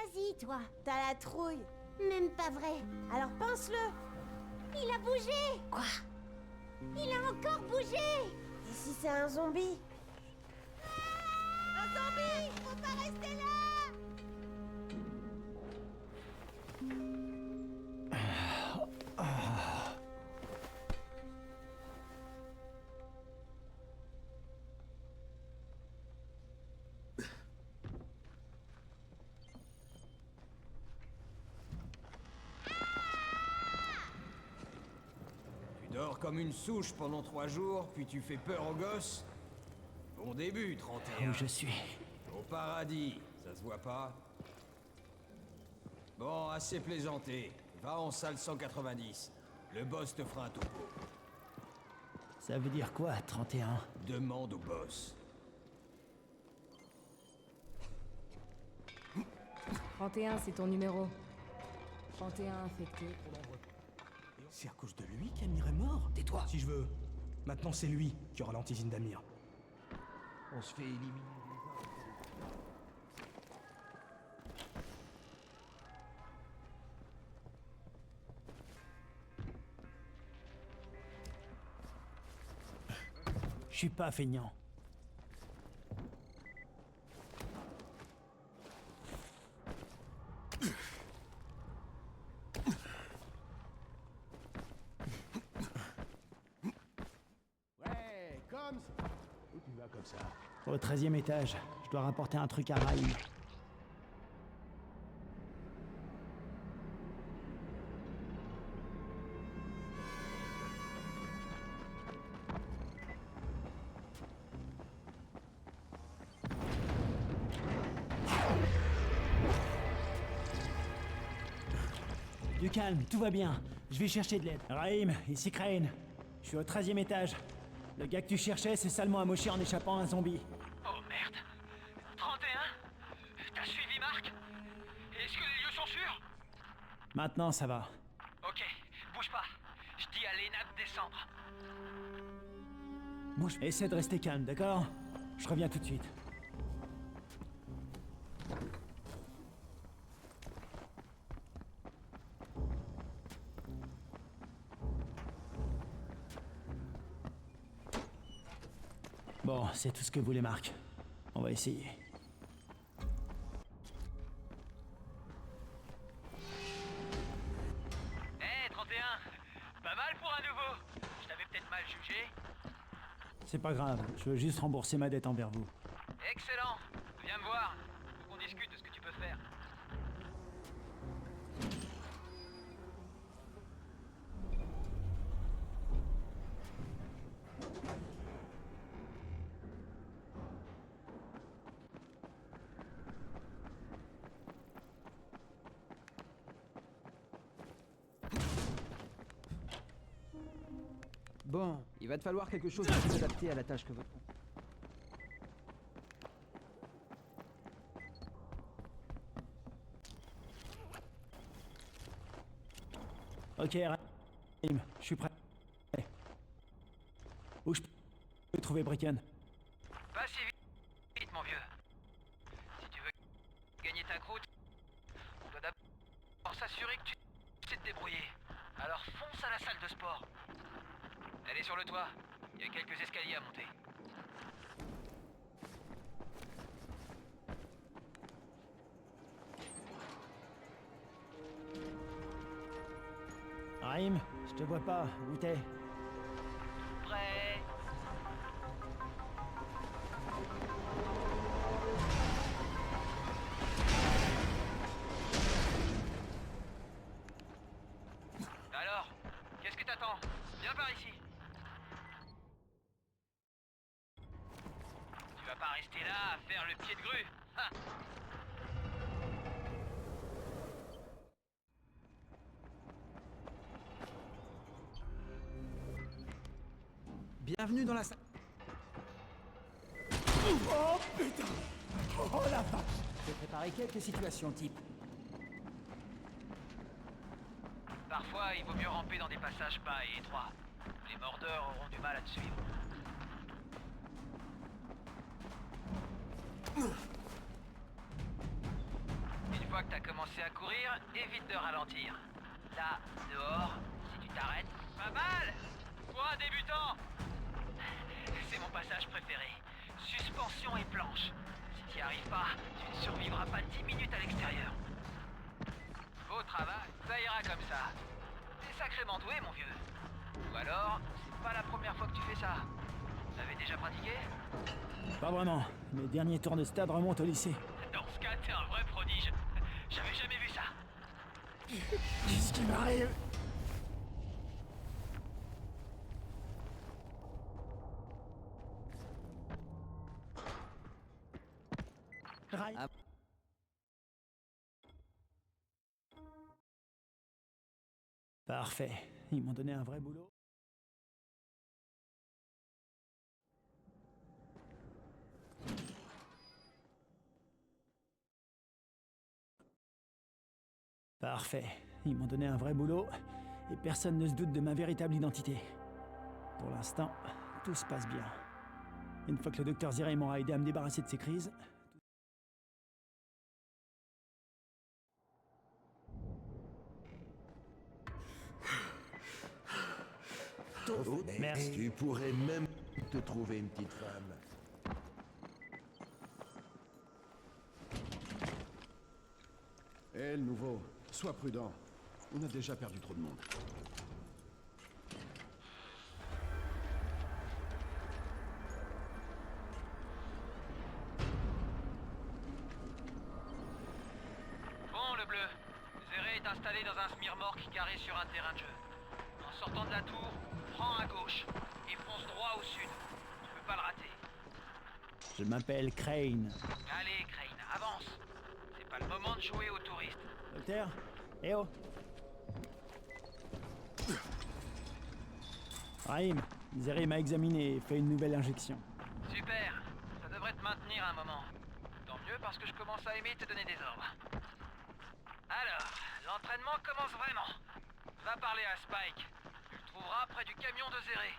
Vas-y, toi. T'as la trouille. Même pas vrai. Alors pense-le. Il a bougé. Quoi? Il a encore bougé. Et si c'est un zombie? Un zombie! Faut pas rester là! Tu dors comme une souche pendant 3 jours, puis tu fais peur aux gosses? Bon début, 31. Où je suis? Au paradis, ça se voit pas? Bon, assez plaisanté. Va en salle 190. Le boss te fera un topo. Ça veut dire quoi, 31? Demande au boss. 31, c'est ton numéro. 31 infecté. C'est à cause de lui qu'Amir est mort? Tais-toi! Si je veux. Maintenant, c'est lui qui aura l'antisine d'Amir. On se fait éliminer. Je suis pas feignant. Ouais, comme ça. Où tu vas comme ça? Au 13e étage, je dois rapporter un truc à Raïm. Du calme, tout va bien. Je vais chercher de l'aide. Raïm, ici Crane. Je suis au 13e étage. Le gars que tu cherchais s'est salement amoché en échappant à un zombie. Oh merde 31? T'as suivi Marc? Est-ce que les lieux sont sûrs? Maintenant, ça va. Ok, bouge pas. Je dis à Lena de descendre. Bouge. Essaie de rester calme, d'accord? Je reviens tout de suite. Bon, c'est tout ce que voulait Marc. On va essayer. Hé 31, pas mal pour un nouveau. Je t'avais peut-être mal jugé. C'est pas grave, je veux juste rembourser ma dette envers vous. Excellent. Viens me voir. Faut qu'on discute de ce que tu peux faire. Bon, il va te falloir quelque chose de plus adapté à la tâche que votre... Ok, Raïm, je suis prêt. Où je peux trouver Bricken? Pas si vite, mon vieux. Si tu veux gagner ta croûte, on doit d'abord s'assurer que tu sais te débrouiller. Alors fonce à la salle de sport. Elle est sur le toit. Il y a quelques escaliers à monter. Raïm, je te vois pas. Où t'es? Prêt? Alors, qu'est-ce que t'attends? Viens par ici. Tu vas pas rester là à faire le pied de grue. Ha! Bienvenue dans la salle. Oh putain! Oh la vache! J'ai préparé quelques situations type. Parfois, il vaut mieux ramper dans des passages bas et étroits. Les mordeurs auront du mal à te suivre. Une fois que t'as commencé à courir, évite de ralentir. Là, dehors, si tu t'arrêtes, pas mal! Pour un débutant! C'est mon passage préféré. Suspension et planche. Si t'y arrives pas, tu ne survivras pas 10 minutes à l'extérieur. Beau travail, ça ira comme ça. T'es sacrément doué, mon vieux. Ou alors, c'est pas la première fois que tu fais ça. T'avais déjà pratiqué? Pas vraiment. Mes derniers tours de stade remontent au lycée. Dans ce cas, t'es un vrai prodige. J'avais jamais vu ça. Qu'est-ce qui m'arrive? Parfait. Ils m'ont donné un vrai boulot. Parfait. Ils m'ont donné un vrai boulot et personne ne se doute de ma véritable identité. Pour l'instant, tout se passe bien. Une fois que le docteur Zirey m'aura aidé à me débarrasser de ces crises... Merci. Tu pourrais même te trouver une petite femme. Hé, le nouveau, sois prudent. On a déjà perdu trop de monde. Bon, le bleu. Zéré est installé dans un smirmorque carré sur un terrain de jeu. En sortant de la tour, prends à gauche et fonce droit au sud. Tu peux pas le rater. Je m'appelle Crane. Allez, Crane, avance. C'est pas le moment de jouer aux touristes. Docteur? Eh oh! Raïm, Zéré m'a examiné et fait une nouvelle injection. Super. Ça devrait te maintenir un moment. Tant mieux parce que je commence à aimer te donner des ordres. Alors, l'entraînement commence vraiment. Va parler à Spike. Tu le trouveras près du camion de Zéré.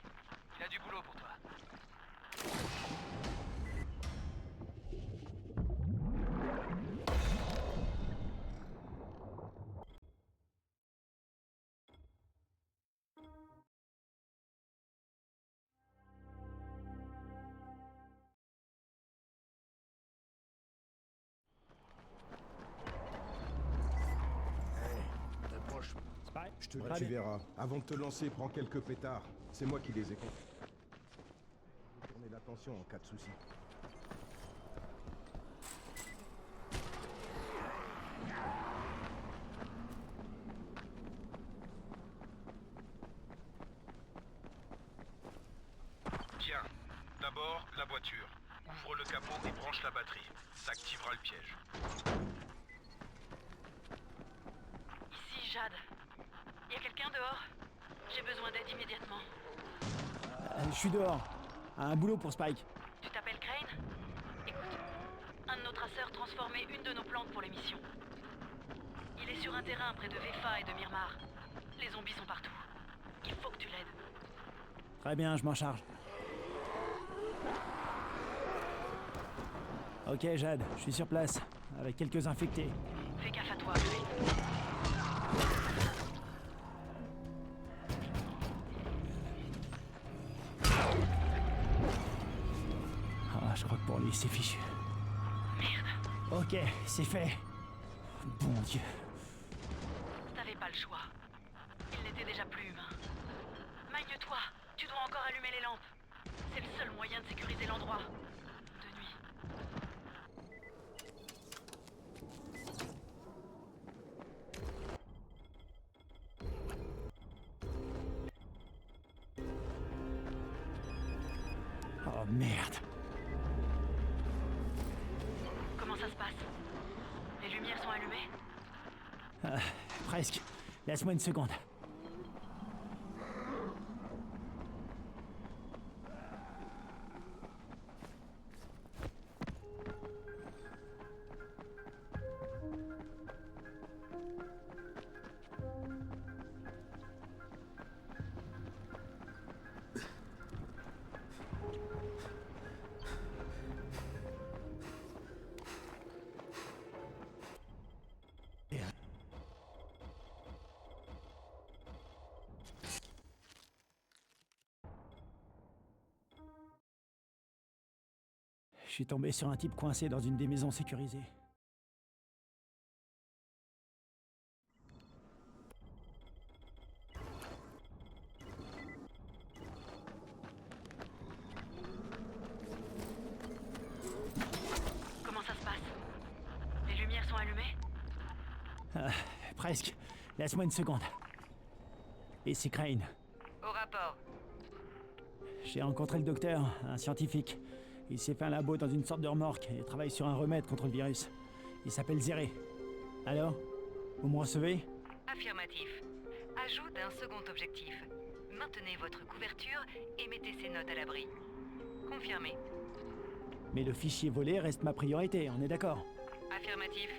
Il a du boulot pour toi. Approche. Spike? Je te tu verras. Avant de te lancer, prends quelques pétards. C'est moi qui les ai comptés. Tournez l'attention en cas de souci. Tiens, d'abord, la voiture. Ouvre le capot et branche la batterie. Ça activera le piège. Ici, Jade. Y a quelqu'un dehors? J'ai besoin d'aide immédiatement. Je suis dehors. Un boulot pour Spike. Tu t'appelles Crane? Écoute, un de nos traceurs transformait une de nos plantes pour l'émission. Il est sur un terrain près de Vefa et de Myrmar. Les zombies sont partout. Il faut que tu l'aides. Très bien, je m'en charge. Ok, Jade, je suis sur place, avec quelques infectés. Fais gaffe à toi, Crane. Ah, je crois que pour lui, c'est fichu. Merde. Ok, c'est fait. Bon Dieu. T'avais pas le choix. Il n'était déjà plus humain. Magne-toi. Tu dois encore allumer les lampes. C'est le seul moyen de sécuriser l'endroit. De nuit. Oh merde. Comment ça se passe? Les lumières sont allumées? Presque. Laisse-moi une seconde. Je suis tombé sur un type coincé dans une des maisons sécurisées. Comment ça se passe? Les lumières sont allumées? Presque. Laisse-moi une seconde. Ici Crane. Au rapport. J'ai rencontré le docteur, un scientifique. Il s'est fait un labo dans une sorte de remorque et travaille sur un remède contre le virus. Il s'appelle Zéré. Alors? Vous me recevez? Affirmatif. Ajout d'un second objectif. Maintenez votre couverture et mettez ces notes à l'abri. Confirmé. Mais le fichier volé reste ma priorité, on est d'accord? Affirmatif.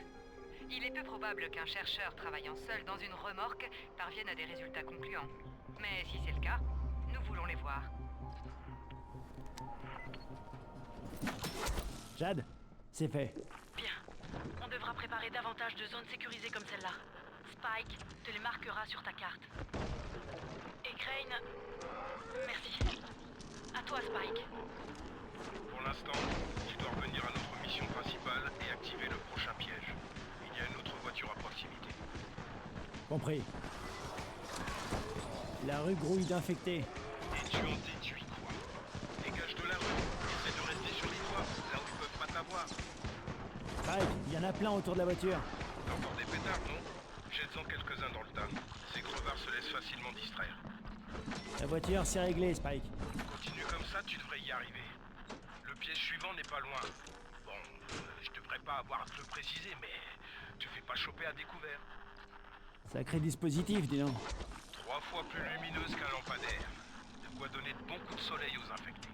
Il est peu probable qu'un chercheur travaillant seul dans une remorque parvienne à des résultats concluants. Mais si c'est le cas, nous voulons les voir. Jade? C'est fait. Bien. On devra préparer davantage de zones sécurisées comme celle-là. Spike te les marquera sur ta carte. Et Crane... Merci. À toi, Spike. Pour l'instant, tu dois revenir à notre mission principale et activer le prochain piège. Il y a une autre voiture à proximité. Compris. La rue grouille d'infectés. Et tu en déduis quoi? Dégage de la rue. Essaie de rester sur les toits, là où ils peuvent pas t'avoir. Pareil, il y en a plein autour de la voiture. T'as encore des pétards, non? Jette-en quelques-uns dans le tas. Ces crevards se laissent facilement distraire. La voiture, c'est réglé, Spike. Continue comme ça, tu devrais y arriver. Le piège suivant n'est pas loin. Bon, je devrais pas avoir à te le préciser, mais tu fais pas choper à découvert. Sacré dispositif, dis donc. 3 fois plus lumineuse qu'un lampadaire. De quoi donner de bons coups de soleil aux infectés.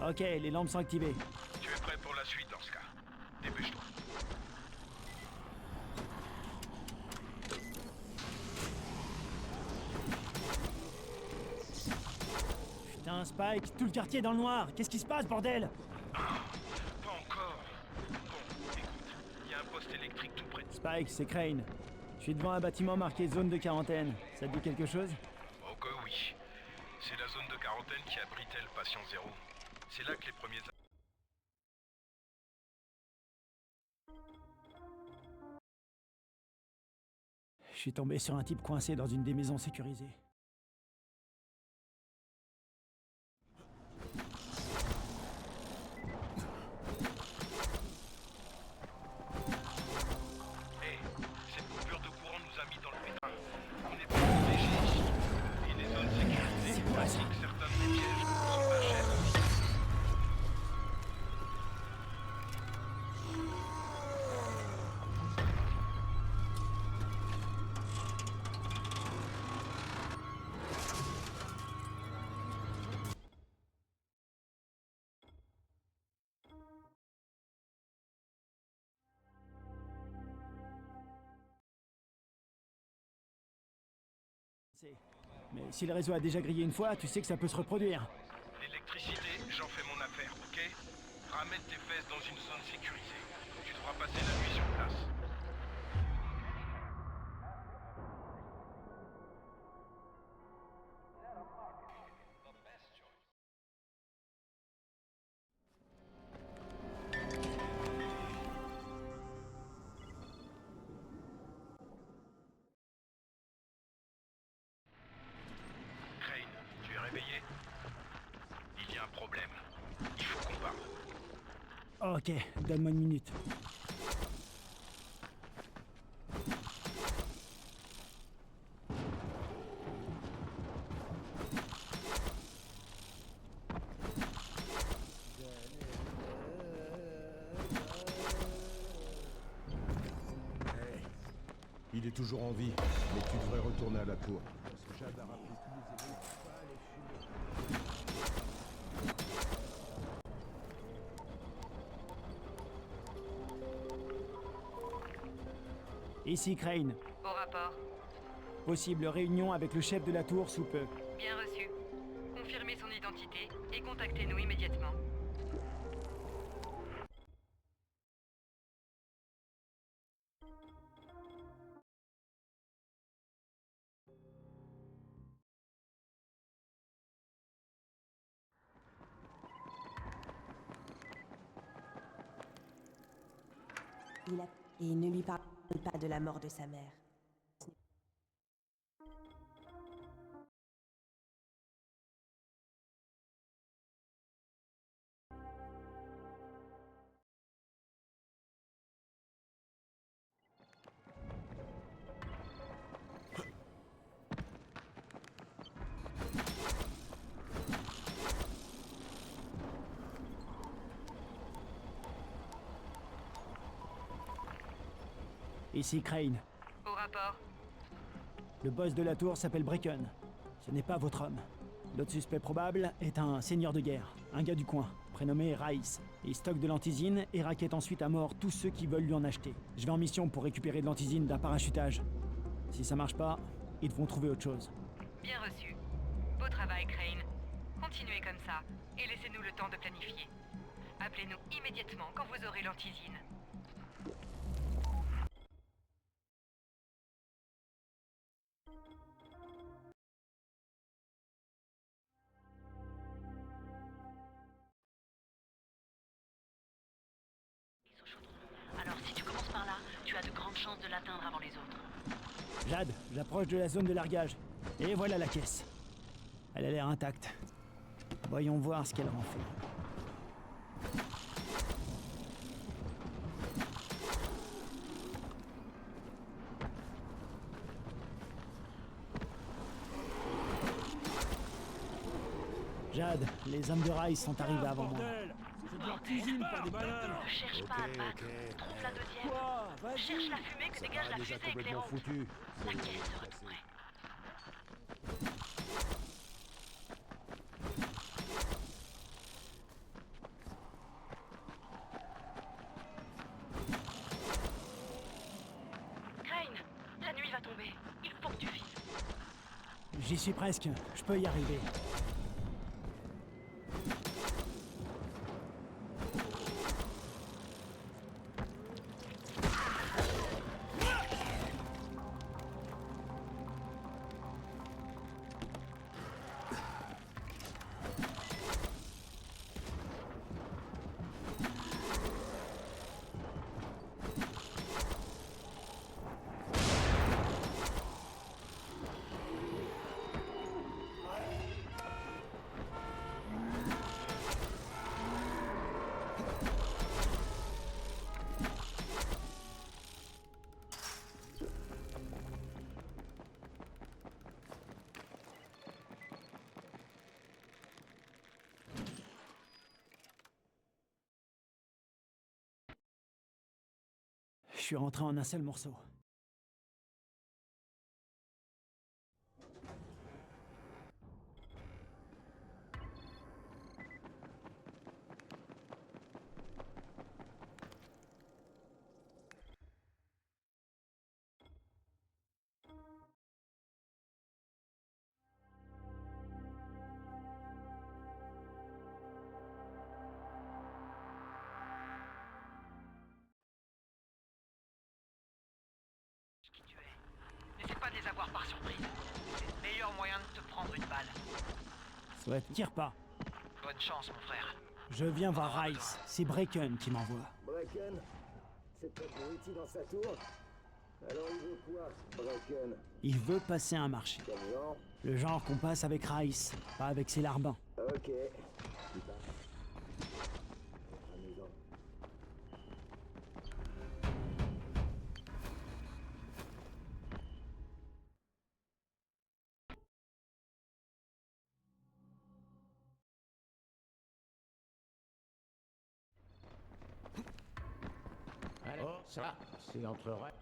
Ok, les lampes sont activées. Tu es prêt pour la suite dans ce cas. Dépêche-toi. Putain, Spike, tout le quartier est dans le noir. Qu'est-ce qui se passe, bordel? Pas encore. Bon, écoute, il y a un poste électrique tout près. Spike, c'est Crane. Je suis devant un bâtiment marqué zone de quarantaine. Ça te dit quelque chose? Oh que oui. C'est la zone de quarantaine qui abritait le patient zéro. C'est là que les premiers... Je suis tombé sur un type coincé dans une des maisons sécurisées. Hé, cette coupure de courant nous a mis dans le pétrin. On est pas protégés ici. Et les zones sécurisées, C'est quoi ça? ainsi que certains de ces pièges sont pas chers. Mais si le réseau a déjà grillé une fois, tu sais que ça peut se reproduire. L'électricité, j'en fais mon affaire, ok? Ramène tes fesses dans une zone sécurisée. Tu devras passer la nuit sur place. Crane, tu es réveillé? Il y a un problème. Il faut qu'on parle. Ok, donne-moi une minute. Il est toujours en vie, mais tu devrais retourner à la tour. Parce que Jade a rappelé tous les éléments. Ici Crane. Au rapport. Possible réunion avec le chef de la tour sous peu. Bien reçu. Confirmez son identité et contactez-nous immédiatement. Et ne lui parle pas de la mort de sa mère. Ici Crane. Au rapport. Le boss de la tour s'appelle Bracken. Ce n'est pas votre homme. L'autre suspect probable est un seigneur de guerre, un gars du coin, prénommé Rice. Il stocke de l'antisine et raquette ensuite à mort tous ceux qui veulent lui en acheter. Je vais en mission pour récupérer de l'antisine d'un parachutage. Si ça marche pas, ils devront trouver autre chose. Bien reçu. Beau travail, Crane. Continuez comme ça, et laissez-nous le temps de planifier. Appelez-nous immédiatement quand vous aurez l'antisine. Alors si tu commences par là, tu as de grandes chances de l'atteindre avant les autres. Jade, j'approche de la zone de largage. Et voilà la caisse. Elle a l'air intacte. Voyons voir ce qu'elle en fait. Jade, les hommes de Rice sont arrivés avant moi. Ne cherche pas à te battre. Trouve la deuxième. Cherche la fumée que dégage la fusée éclairante. La caisse sera tout près. Crane, la nuit va tomber. Il faut que tu vises. J'y suis presque. Je peux y arriver. Je suis rentré en un seul morceau. Qui tu es. N'essaie pas de les avoir par surprise. C'est le meilleur moyen de te prendre une balle. Soit tire pas. Bonne chance, mon frère. Je viens voir Rice. C'est Bracken qui m'envoie. Bracken? C'est pas abruti dans sa tour? Alors il veut quoi, Bracken? Il veut passer un marché. Quel genre? Le genre qu'on passe avec Rice, pas avec ses larbins. Ok. Putain. Amusant. Oh, ça, c'est entre rêves.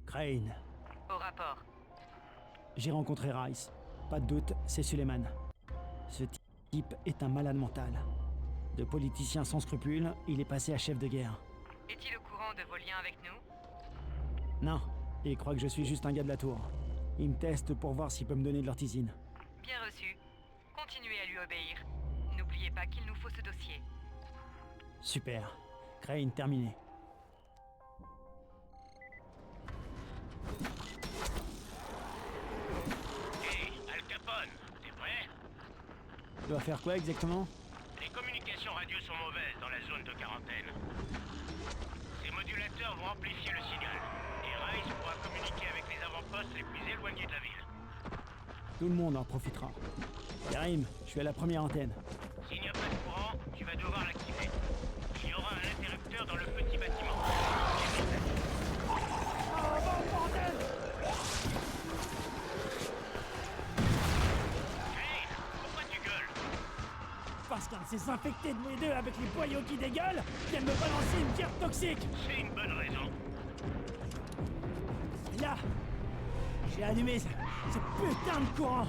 Crane. Au rapport. J'ai rencontré Rice. Pas de doute, c'est Suleiman. Ce type est un malade mental. De politicien sans scrupules, il est passé à chef de guerre. Est-il au courant de vos liens avec nous? Non, il croit que je suis juste un gars de la tour. Il me teste pour voir s'il peut me donner de l'ortisine. Bien reçu. Continuez à lui obéir. N'oubliez pas qu'il nous faut ce dossier. Super. Crane terminé. Hé, Al Capone, t'es prêt? Je dois faire quoi exactement? Les communications radio sont mauvaises dans la zone de quarantaine. Ces modulateurs vont amplifier le signal. Et Rice pourra communiquer avec les avant-postes les plus éloignés de la ville. Tout le monde en profitera. Karim, je suis à la première antenne. S'il n'y a pas de courant, tu vas devoir l'activer. Il y aura un interrupteur dans le petit bâtiment. Hey, pourquoi tu gueules? Parce qu'un de ces infectés de mes deux avec les boyaux qui dégueulent vient de me balancer une pierre toxique. C'est une bonne raison. Là, j'ai allumé ce putain de courant.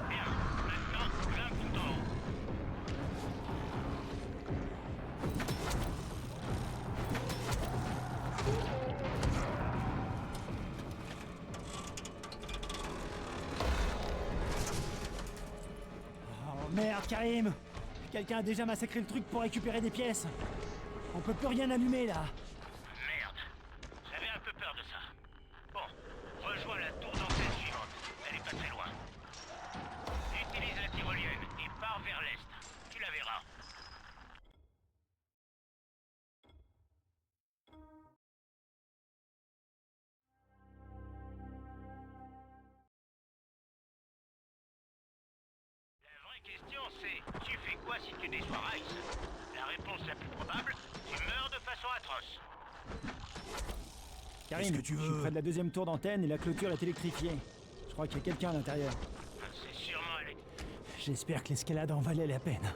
Bien, maintenant, plein bouton en haut. Oh merde, Karim! Quelqu'un a déjà massacré le truc pour récupérer des pièces. On peut plus rien allumer là. Merde, j'avais un peu peur de ça. Bon, rejoins la tour d'antenne suivante. Elle est pas très loin. Utilise la tyrolienne et pars vers l'est. Tu la verras. La vraie question c'est, tu fais quoi si tu déçois Rice? La réponse la plus probable, tu meurs de façon atroce. Karim, je suis près de la deuxième tour d'antenne et la clôture est électrifiée. Je crois qu'il y a quelqu'un à l'intérieur. C'est sûrement Alex. J'espère que l'escalade en valait la peine.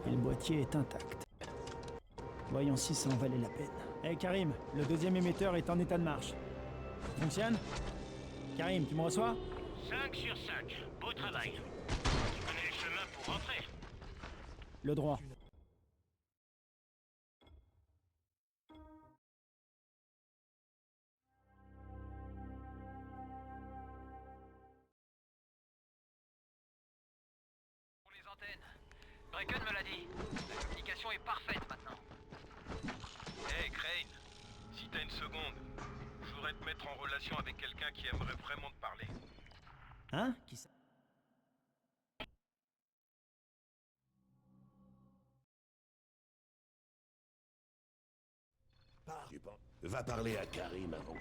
Et le boîtier est intact. Voyons si ça en valait la peine. Hé Karim, le deuxième émetteur est en état de marche. Ça fonctionne? Karim, tu me reçois? 5 sur 5. Beau travail. Tu connais le chemin pour rentrer? Le droit. Pour les antennes. Bracken me l'a dit. La communication est parfaite maintenant. Hey Crane, si t'as une seconde, je voudrais te mettre en relation avec quelqu'un qui aimerait vraiment te parler. Hein? Qui ça? Va parler à Karim avant.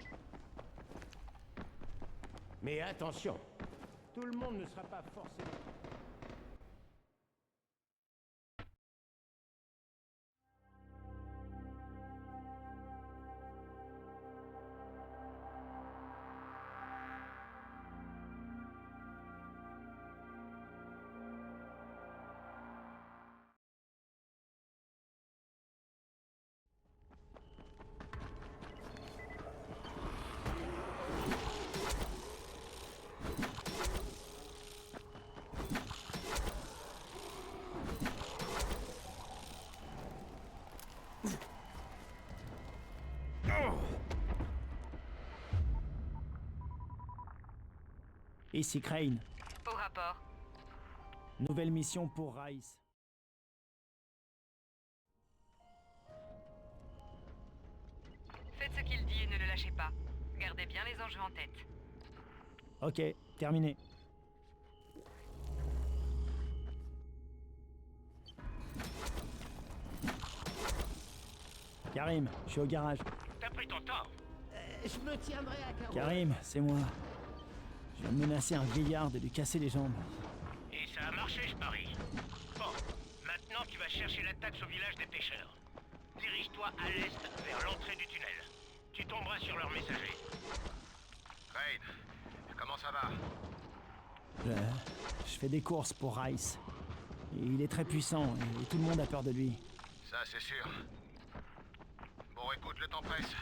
Mais attention, tout le monde ne sera pas forcément... Ici Crane. Au rapport. Nouvelle mission pour Rice. Faites ce qu'il dit et ne le lâchez pas. Gardez bien les enjeux en tête. Ok, terminé. Karim, je suis au garage. T'as pris ton temps. Je me tiendrai à carreau. Karim, c'est moi. Je vais menacer un vieillard de lui casser les jambes. Et ça a marché, je parie. Bon, maintenant tu vas chercher la taxe au village des pêcheurs. Dirige-toi à l'est vers l'entrée du tunnel. Tu tomberas sur leur messager. Crane, comment ça va? Je fais des courses pour Rice. Et il est très puissant et tout le monde a peur de lui. Ça, c'est sûr. Bon, écoute, le temps presse.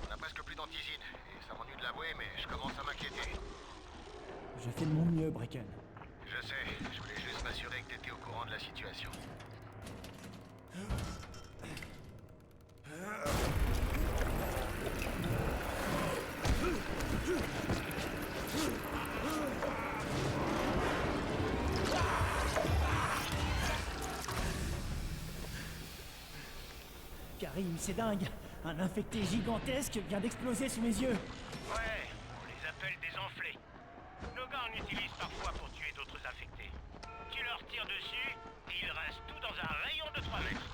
On a presque plus d'antisine. Et ça m'ennuie de l'avouer, mais je commence à m'inquiéter. Je fais de mon mieux, Bracken. Je Je sais, je voulais juste m'assurer que t'étais au courant de la situation. Karim, c'est dingue. Un infecté gigantesque vient d'exploser sous mes yeux. Ouais, on les appelle des enflés. Nos gars en utilisent parfois pour tuer d'autres infectés. Tu leur tires dessus, et ils restent tout dans un rayon de 3 mètres.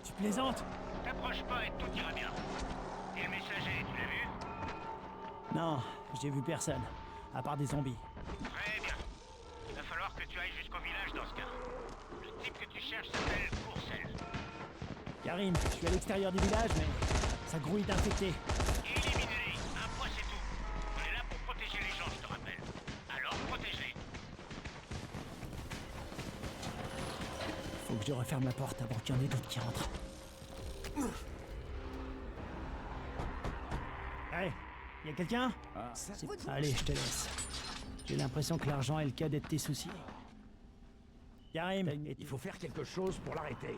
Tu plaisantes? T'approches pas et tout ira bien. Et le messager, tu l'as vu? Non, j'ai vu personne. À part des zombies. Très bien. Il va falloir que tu ailles jusqu'au village dans ce cas. Le type que tu cherches s'appelle Courcelles. Karim, je suis à l'extérieur du village, mais ça grouille d'infectés. Élimine-les. Un point, c'est tout. On est là pour protéger les gens, je te rappelle. Alors, protège-les. Faut que je referme la porte avant qu'il y en ait d'autres qui entrent. Hey, y a quelqu'un? Allez, je te laisse. J'ai l'impression que l'argent est le cadet de tes soucis. Karim, Il faut faire quelque chose pour l'arrêter.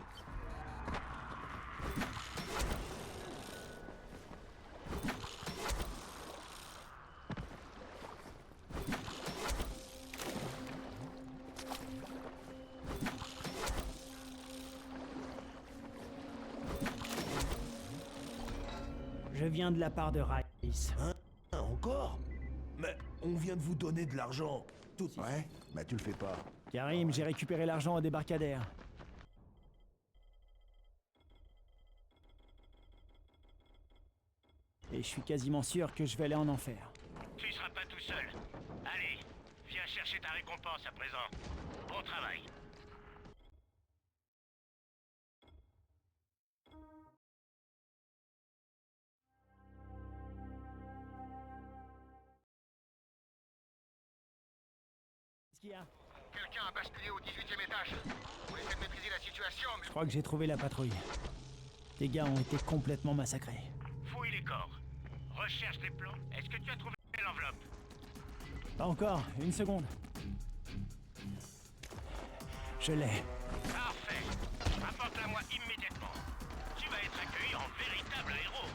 je viens de la part de Rice. Hein? Encore? Mais on vient de vous donner de l'argent. Tout... Ouais, bah tu le fais pas. Karim, j'ai récupéré l'argent au débarcadère. Et je suis quasiment sûr que je vais aller en enfer. Tu seras pas tout seul. Allez, viens chercher ta récompense à présent. Bon travail. Qu'est-ce qu'il y a? Quelqu'un a basculé au 18e étage. On essaie de maîtriser la situation, mais... Je crois que j'ai trouvé la patrouille. Les gars ont été complètement massacrés. Fouille les corps. Recherche les plans. Est-ce que tu as trouvé l'enveloppe? Pas encore, une seconde. Je l'ai. Parfait. Apporte-la-moi immédiatement. Tu vas être accueilli en véritable héros.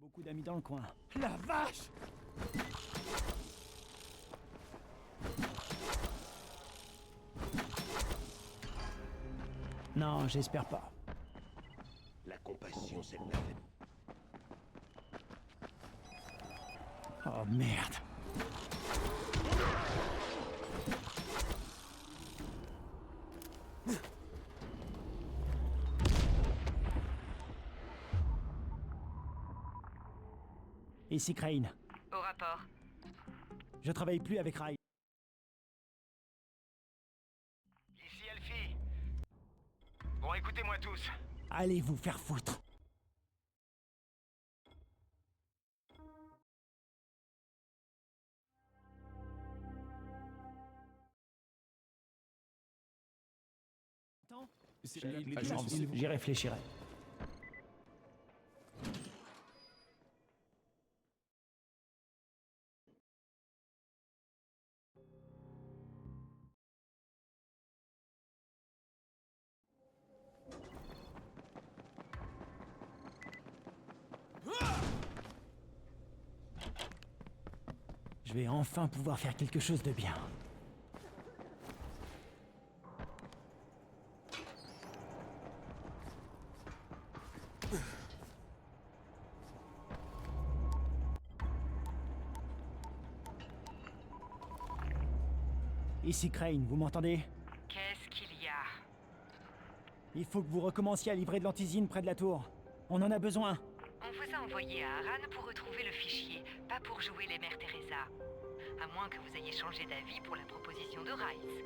Beaucoup d'amis dans le coin. La vache! Non, j'espère pas. La compassion, c'est la peine. Oh merde. Ici Crane. Au rapport. Je travaille plus avec Rai. Ici Elfie. Bon, écoutez-moi tous. Allez vous faire foutre. Attends. J'y réfléchirai. Je vais enfin pouvoir faire quelque chose de bien. Ici Crane, vous m'entendez? Qu'est-ce qu'il y a? Il faut que vous recommenciez à livrer de l'antisine près de la tour. On en a besoin. On vous a envoyé à Aran pour retrouver le fichier, pas pour jouer les mères Teresa. À moins que vous ayez changé d'avis pour la proposition de Rice.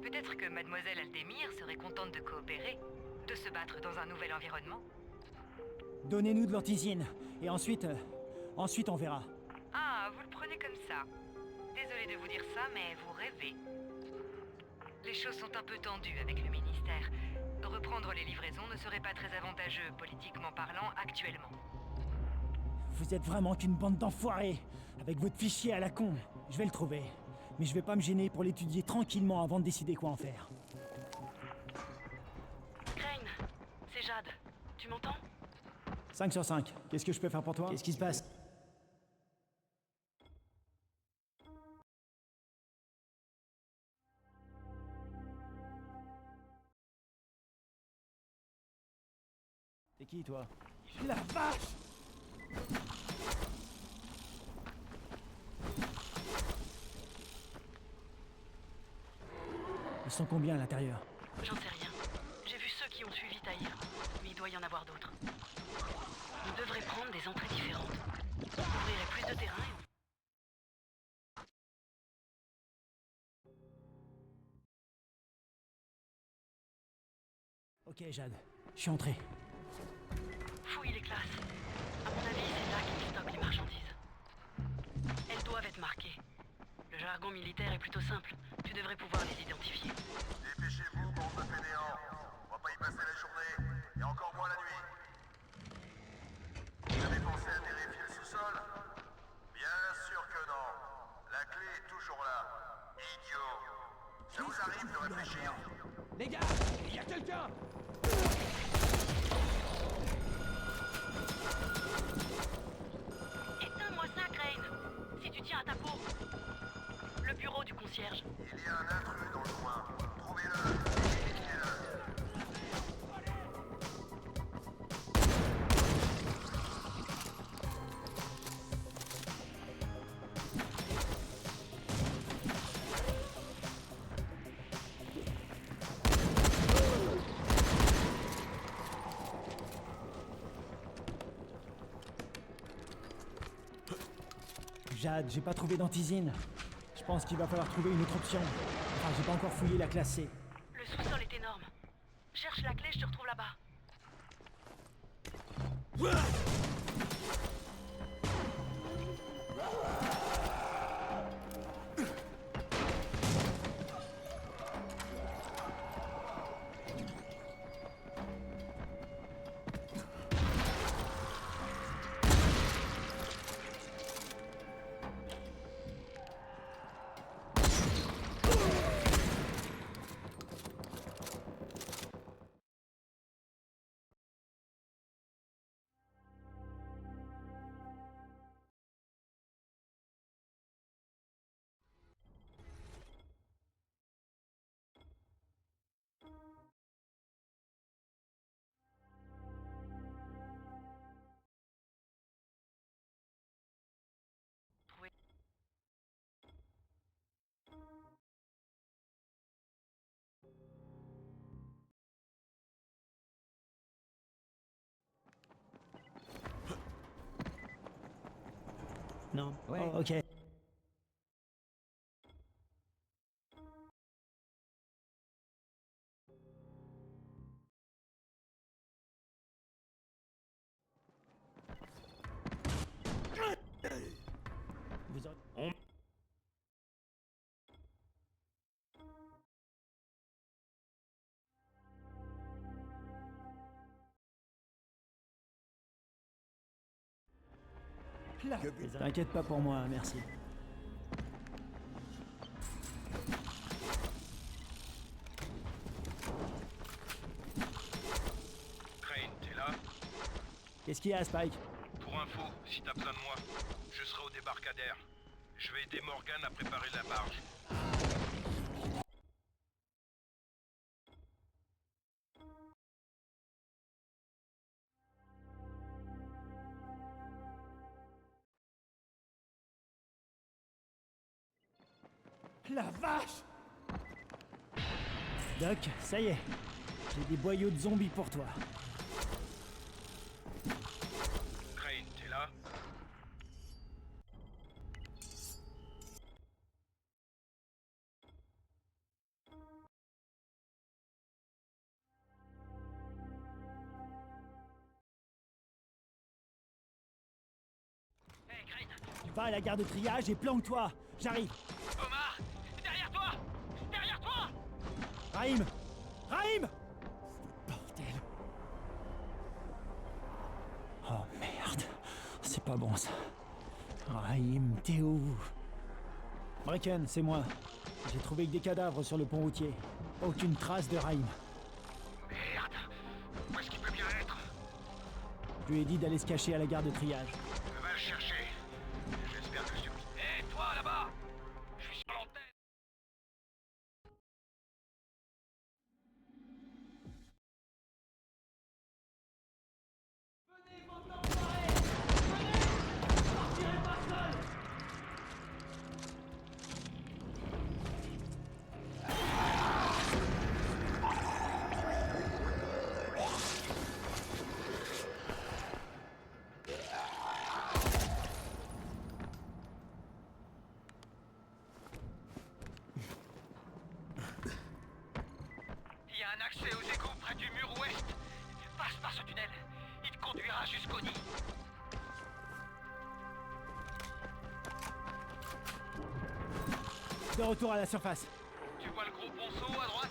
Peut-être que Mademoiselle Aldemir serait contente de coopérer, de se battre dans un nouvel environnement. Donnez-nous de l'antisine. Et ensuite on verra. Ah, vous le prenez comme ça. Désolée de vous dire ça, mais vous rêvez. Les choses sont un peu tendues avec le ministère. Reprendre les livraisons ne serait pas très avantageux, politiquement parlant, actuellement. Vous êtes vraiment qu'une bande d'enfoirés. Avec votre fichier à la con. Je vais le trouver. Mais je vais pas me gêner pour l'étudier tranquillement avant de décider quoi en faire. Crane, c'est Jade. Tu m'entends? 5 sur 5. Qu'est-ce que je peux faire pour toi? Qu'est-ce qui se passe? T'es qui, toi? La vache! Ils sont combien à l'intérieur? J'en sais rien. J'ai vu ceux qui ont suivi Tahir, mais il doit y en avoir d'autres. On devrait prendre des entrées différentes. On ouvrirait plus de terrain et Ok, Jade. Je suis entré. fouille les classes. À mon avis, c'est là qu'ils stockent les marchandises. Elles doivent être marquées. Le jargon militaire est plutôt simple. Tu devrais pouvoir les identifier. Dépêchez-vous, bande de fainéants. On va pas y passer la journée, et encore moins la nuit. Vous avez pensé à vérifier le sous-sol? Bien sûr que non. La clé est toujours là. Idiot. Ça vous arrive de réfléchir? Les gars, il y a quelqu'un! Éteins-moi ça, Crane. Si tu tiens à ta peau. Le bureau du concierge. Il y a un intrus dans le coin. Trouvez-le et éliminez-le. Jade, j'ai pas trouvé d'antisine. Je pense qu'il va falloir trouver une autre option. Enfin, j'ai pas encore fouillé la classe C. Le sous-sol est énorme. Cherche la clé, je te retrouve là-bas. Non? Ouais. Oh, ok. Vous aurez... T'inquiète pas pour moi, merci. Crane, t'es là? Qu'est-ce qu'il y a, Spike? Pour info, si t'as besoin de moi, je serai au débarcadère. Je vais aider Morgan à préparer la barge. La vache! Doc, ça y est. J'ai des boyaux de zombies pour toi. Crane, t'es là? Va à la gare de triage et planque-toi. J'arrive. Omar! Derrière toi! Derrière toi! Rahim! Rahim! Bordel! Oh merde! C'est pas bon ça. Rahim, t'es où? Brecken, c'est moi. J'ai trouvé que des cadavres sur le pont routier. Aucune trace de Rahim. Merde. Où est-ce qu'il peut bien être? Je lui ai dit d'aller se cacher à la gare de triage. Va le chercher. J'espère que je... Hé, toi là-bas! Je suis sur l'antenne. Il y a un accès aux égouts près du mur ouest. Passe par ce tunnel. Il te conduira jusqu'au nid. De retour à la surface. Tu vois le gros ponceau à droite?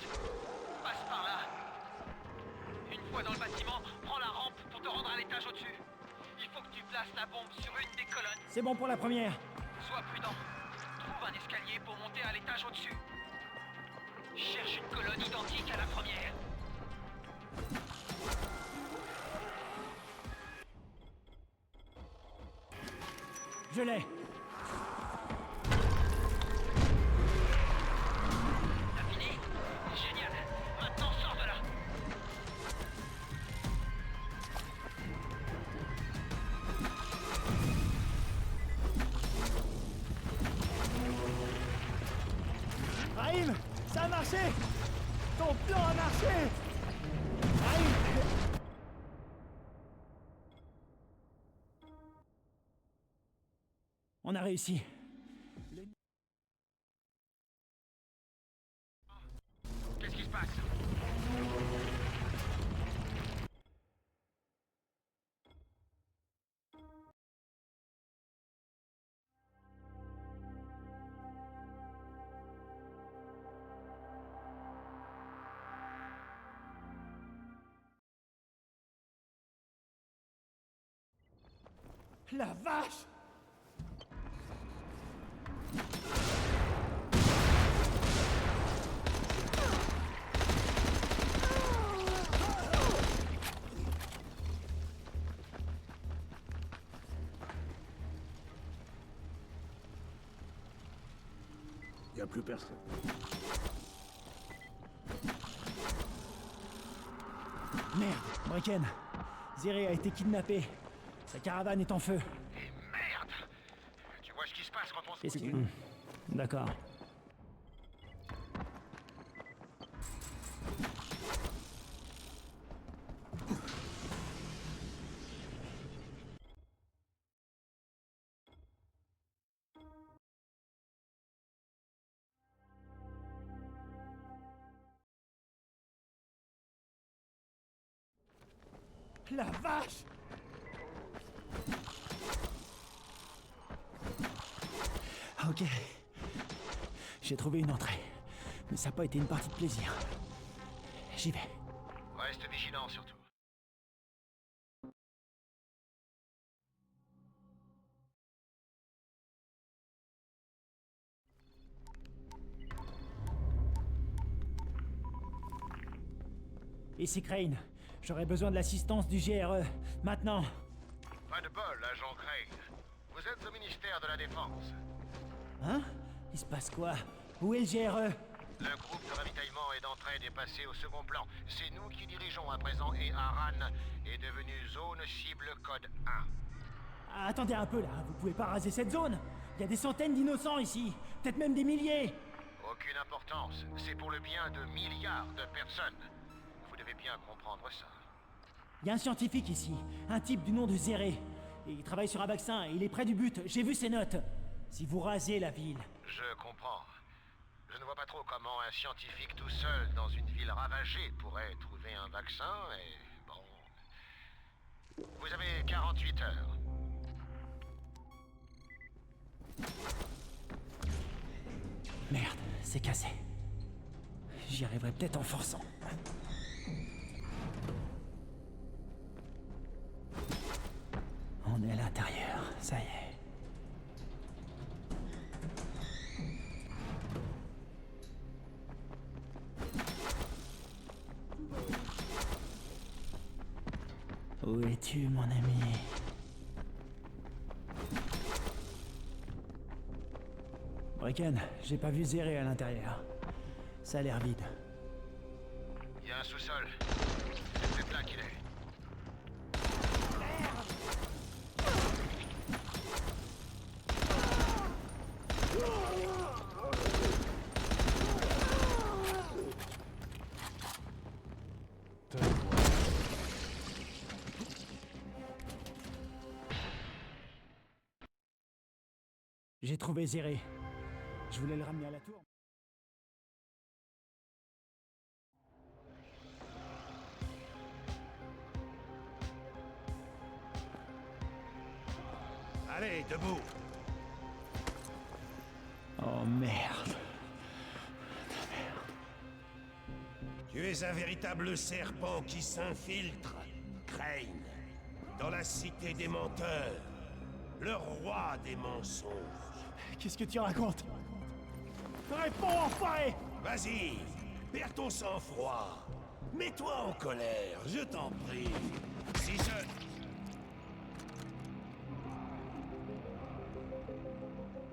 Passe par là. Une fois dans le bâtiment, prends la rampe pour te rendre à l'étage au-dessus. Il faut que tu places la bombe sur une des colonnes. C'est bon pour la première. Sois prudent. Trouve un escalier pour monter à l'étage au-dessus. Cherche une colonne identique à la première. Je l'ai. T'as fini? Génial. Maintenant, sors de là. Rahim, ça a marché. Ton plan a marché. Rahim. On a réussi. Qu'est-ce qui se passe? La vache! Y a plus personne. Merde, Brecken. Zéré a été kidnappé. Sa caravane est en feu. Et merde! Tu vois ce qui se passe quand on se... Qu'est-ce que... D'accord. La vache! Ok. J'ai trouvé une entrée. Mais ça n'a pas été une partie de plaisir. J'y vais. Reste vigilant surtout. Ici Crane. J'aurais besoin de l'assistance du GRE. Maintenant. Pas de bol, agent Crane. Vous êtes au ministère de la Défense. Hein? Il se passe quoi? Où est le GRE? Le groupe de ravitaillement et d'entraide est passé au second plan. C'est nous qui dirigeons à présent et Aran est devenu zone cible code 1. Ah, attendez un peu là, vous pouvez pas raser cette zone. Il y a des centaines d'innocents ici, peut-être même des milliers. Aucune importance. C'est pour le bien de milliards de personnes. Vous devez bien comprendre ça. Il y a un scientifique ici, un type du nom de Zéré. Et il travaille sur un vaccin et il est près du but, j'ai vu ses notes. Si vous rasez la ville... Je comprends. Je ne vois pas trop comment un scientifique tout seul dans une ville ravagée pourrait trouver un vaccin et... bon... Vous avez 48 heures. Merde, c'est cassé. J'y arriverai peut-être en forçant. On est à l'intérieur, ça y est. Où es-tu, mon ami? Brecken, j'ai pas vu Zéré à l'intérieur. Ça a l'air vide. Il y a un sous-sol. C'est plein qu'il est. J'ai trouvé Zéré. Je voulais le ramener à la tour. Allez, debout. Oh merde. Tu es un véritable serpent qui s'infiltre, Crane, dans la cité des menteurs, le roi des mensonges. Qu'est-ce que tu racontes? Réponds, enfoiré! Vas-y, perds ton sang-froid. Mets-toi en colère, je t'en prie. Si je...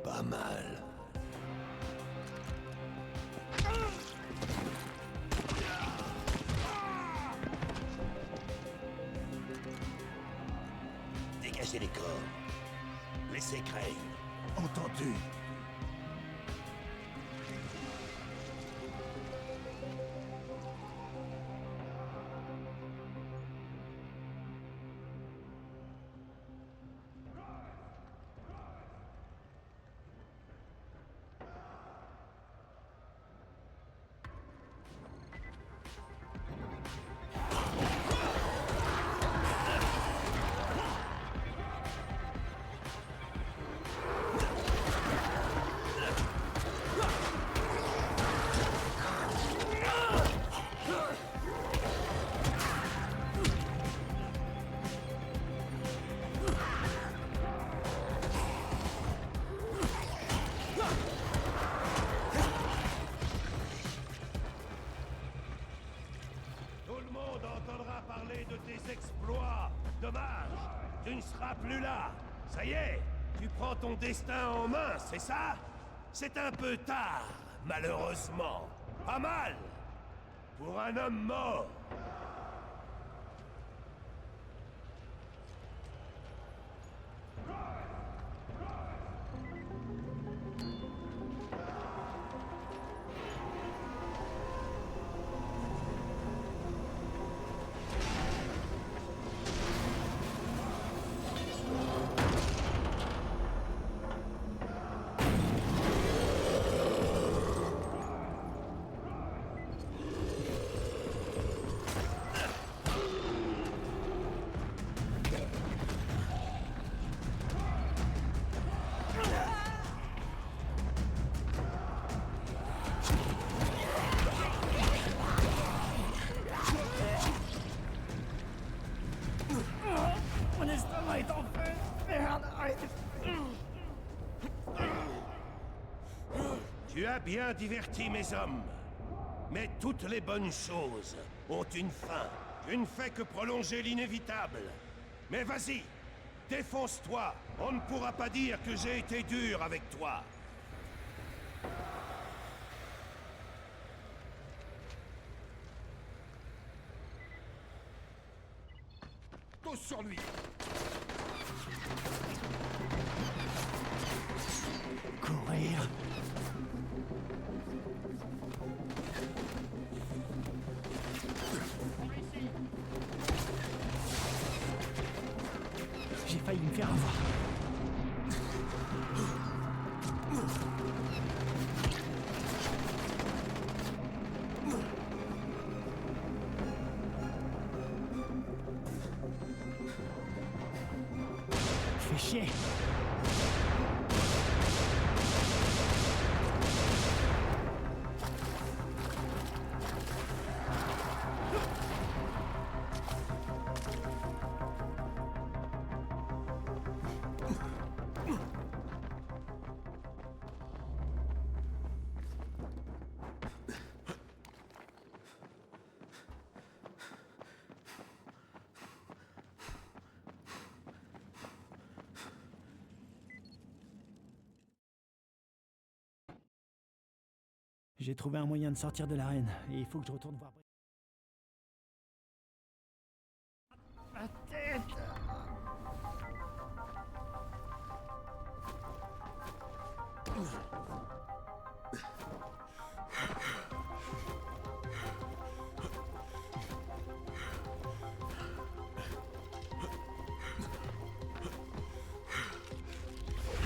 Pas mal. Dégagez les corps. Laissez Crane. Entendu. De tes exploits. Dommage, tu ne seras plus là. Ça y est, tu prends ton destin en main, c'est ça? C'est un peu tard, malheureusement. Pas mal pour un homme mort. Mon estomac est en feu. Merde, arrête. Tu as bien diverti mes hommes. Mais toutes les bonnes choses ont une fin. Tu ne fais que prolonger l'inévitable. Mais vas-y, défonce-toi. On ne pourra pas dire que j'ai été dur avec toi. Tous sur lui. Courir. J'ai failli me faire avoir. Fais chier. J'ai trouvé un moyen de sortir de l'arène, et il faut que je retourne voir... Ma tête!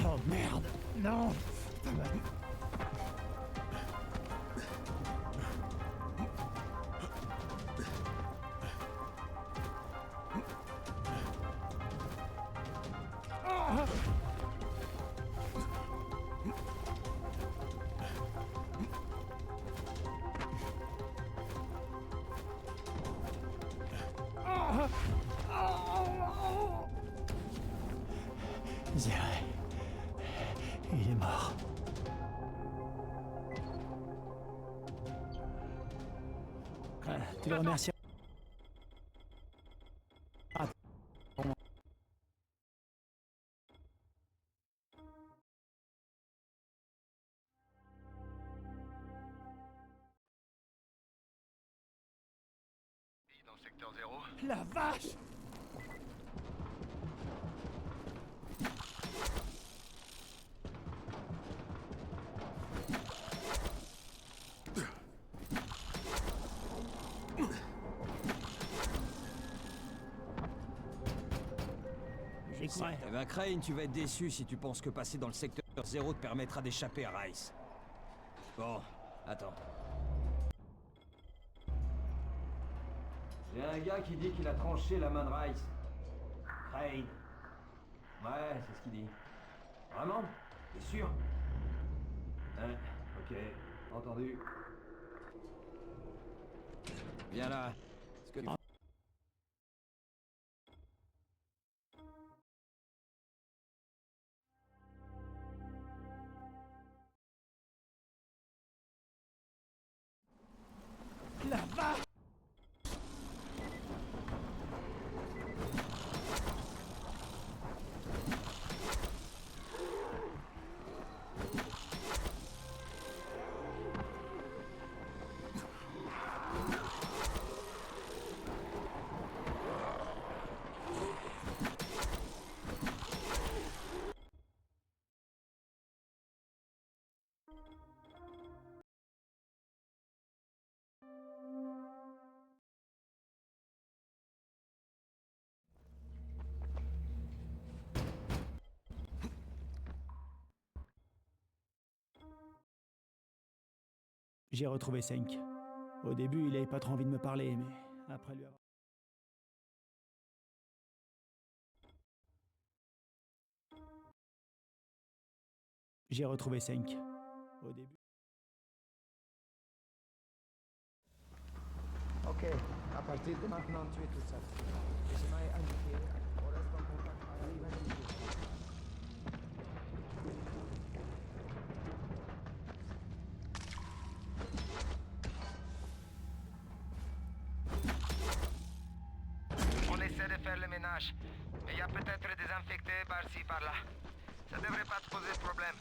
Oh merde! Non! Zéré. Il est mort. Tu le remercies. Ah. Dans secteur 0. La vache! Eh ben Crane, tu vas être déçu si tu penses que passer dans le secteur 0 te permettra d'échapper à Rice. Bon, attends. J'ai un gars qui dit qu'il a tranché la main de Rice. Crane. Ouais, c'est ce qu'il dit. Vraiment? T'es sûr? Hein, ok, entendu. Viens là. Ce que tu... La vache! J'ai retrouvé Senk. Au début, il avait pas trop envie de me parler, mais après lui avoir... J'ai retrouvé Senk. Au début... Ok, à partir de maintenant, tu es tout seul. Et je m'ai indiqué, on reste en contact à l'hiver. On essaie de faire le ménage, mais il y a peut-être des infectés par-ci, par-là. Ça devrait pas te poser de problème.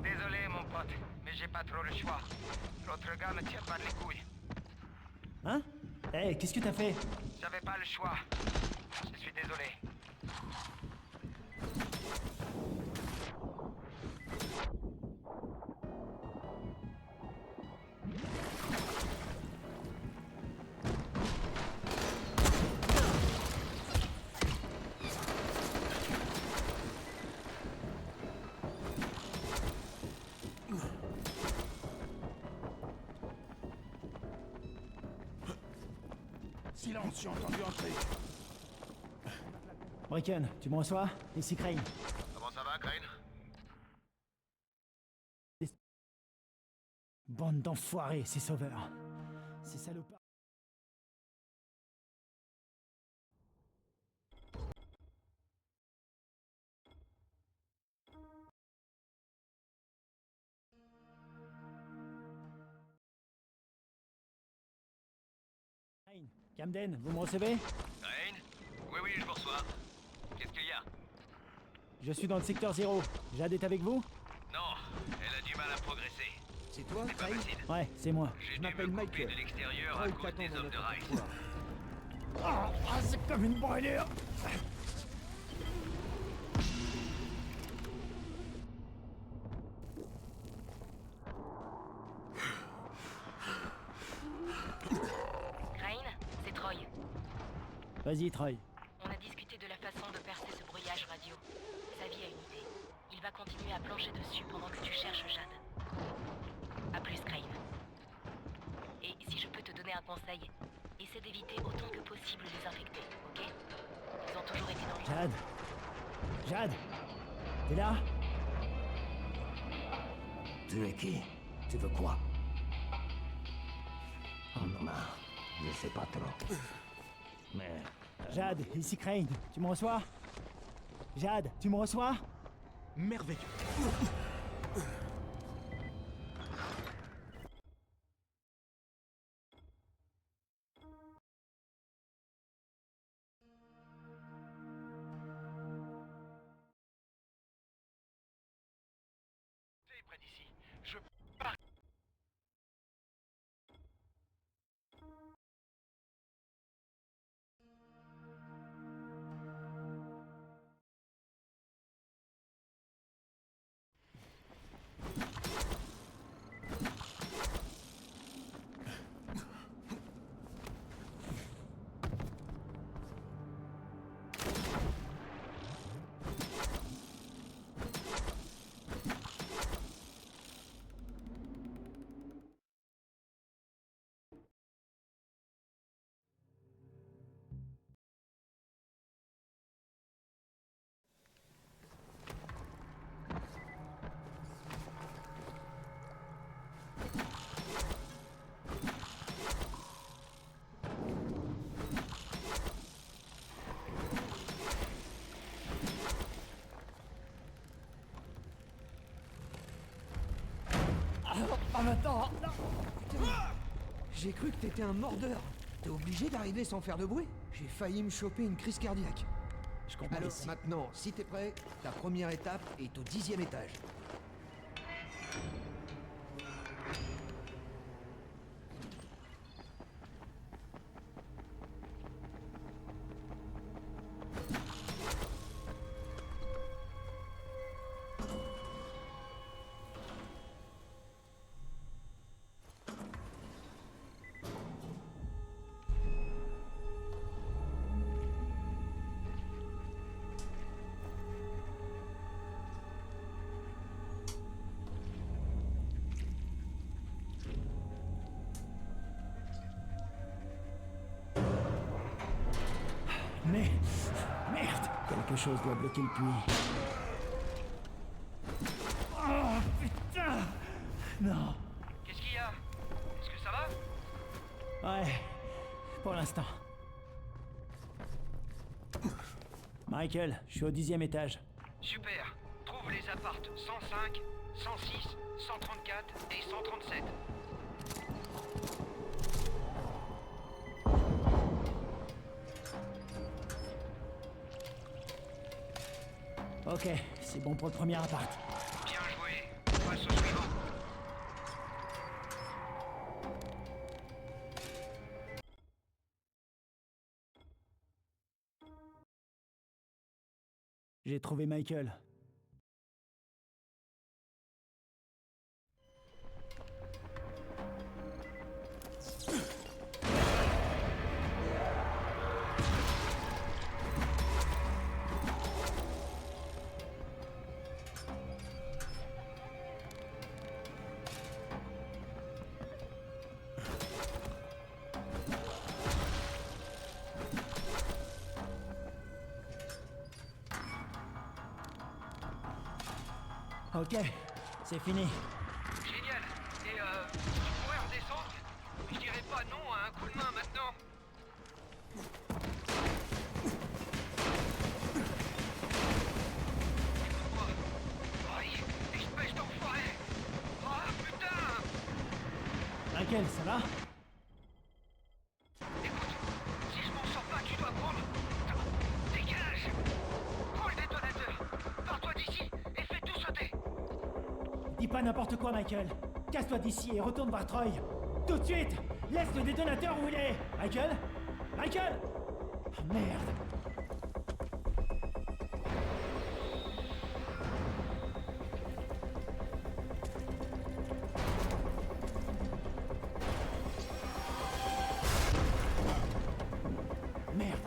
Désolé, mon pote, mais j'ai pas trop le choix. L'autre gars me tire par les couilles. Hein? Hey, qu'est-ce que t'as fait? J'avais pas le choix. Je suis désolé. Silence, j'ai entendu entrer. Bricken, tu me reçois? Ici Crane. Comment ça va, Crane? Bande d'enfoirés, ces sauveurs. Ces salopards. Camden, vous me recevez? Crane? Oui, je vous reçois. Qu'est-ce qu'il y a? Je suis dans le secteur 0. Jade est avec vous? Non, elle a du mal à progresser. C'est toi, C'est pas Crane? facile. Ouais, c'est moi. J'ai dû me couper de l'extérieur à cause des hommes de Rice. Ah, c'est comme une brûlure. Crane, c'est Troy. Vas-y, Troy. On a discuté de la façon de percer ce brouillage radio. Xavier a une idée. Il va continuer à plancher dessus pendant que tu cherches Jade. A plus, Crane. Et si je peux te donner un conseil, essaie d'éviter autant que possible les infectés, ok? Ils ont toujours été dans le... Jade. Jade. T'es là? Tu es qui? Tu veux quoi? Oh non, je sais pas trop. Mais... Jade, ici Crane. Tu me reçois? Jade, tu me reçois? Merveilleux. C'est près d'ici. Je pars. Ah, maintenant. J'ai cru que t'étais un mordeur. T'es obligé d'arriver sans faire de bruit? J'ai failli me choper une crise cardiaque. Je comprends. Alors, maintenant, si t'es prêt, ta première étape est au 10e étage. Mais... Merde! Quelque chose doit bloquer le puits. Oh, putain! Non. Qu'est-ce qu'il y a? Est-ce que ça va? Ouais, pour l'instant. Michael, je suis au 10e étage. Super. Trouve les appartes 105, 106, 134 et 137. Ok, c'est bon pour le premier appart. Bien joué. On passe au suivant. J'ai trouvé Michael. Ok, c'est fini. Génial. Et tu pourrais redescendre? Je dirais pas non à un coup de main maintenant. Écoute-moi. Aïe, espèce d'enfoiré. Oh putain. Michael, ça va? Écoute, n'importe quoi, Michael. Casse-toi d'ici et retourne voir Troy. Tout de suite. Laisse le détonateur où il est. Michael? Michael? Oh, merde. Merde.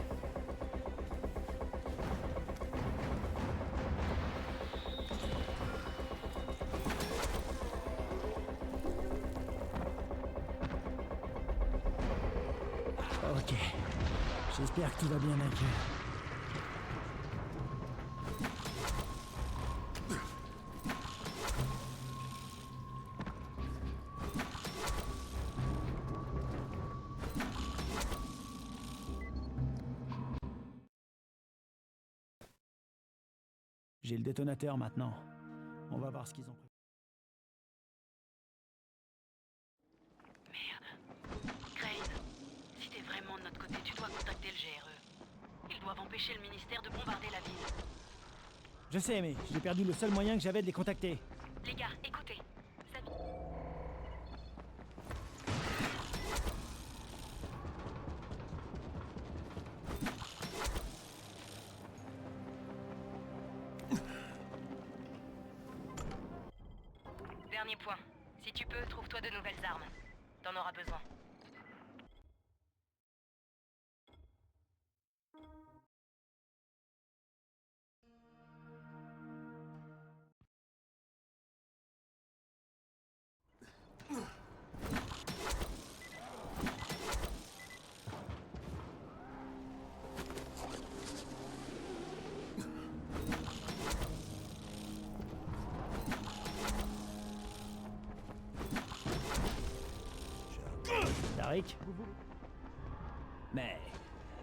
Ok. J'espère que tout va bien, Michael. J'ai le détonateur maintenant. On va voir ce qu'ils ont prévu. Si t'es vraiment de notre côté, tu dois contacter le GRE. Ils doivent empêcher le ministère de bombarder la ville. Je sais, mais j'ai perdu le seul moyen que j'avais de les contacter. Les gars, écoutez. Dernier point. Si tu peux, trouve-toi de nouvelles armes. T'en auras besoin. Tariq? Mais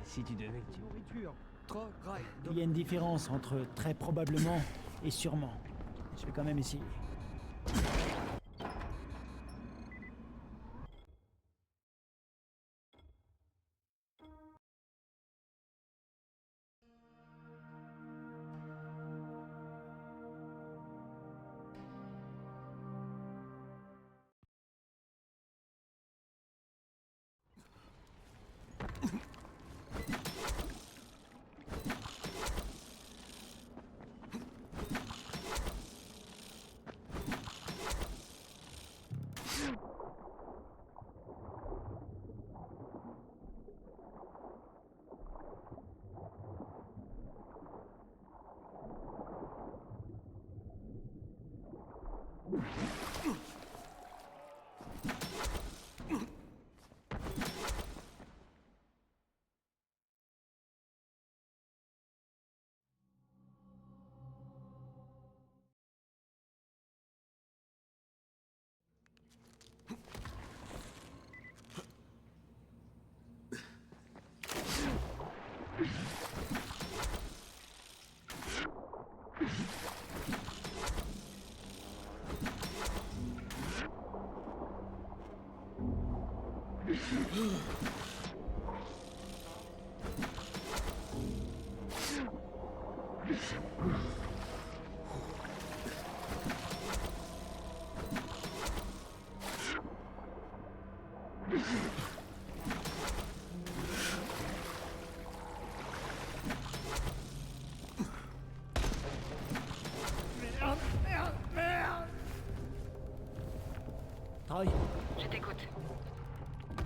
si tu devais... Nourriture, Troy, Ray, Il y a une différence entre très probablement et sûrement. Je vais quand même essayer. Troy? Je t'écoute.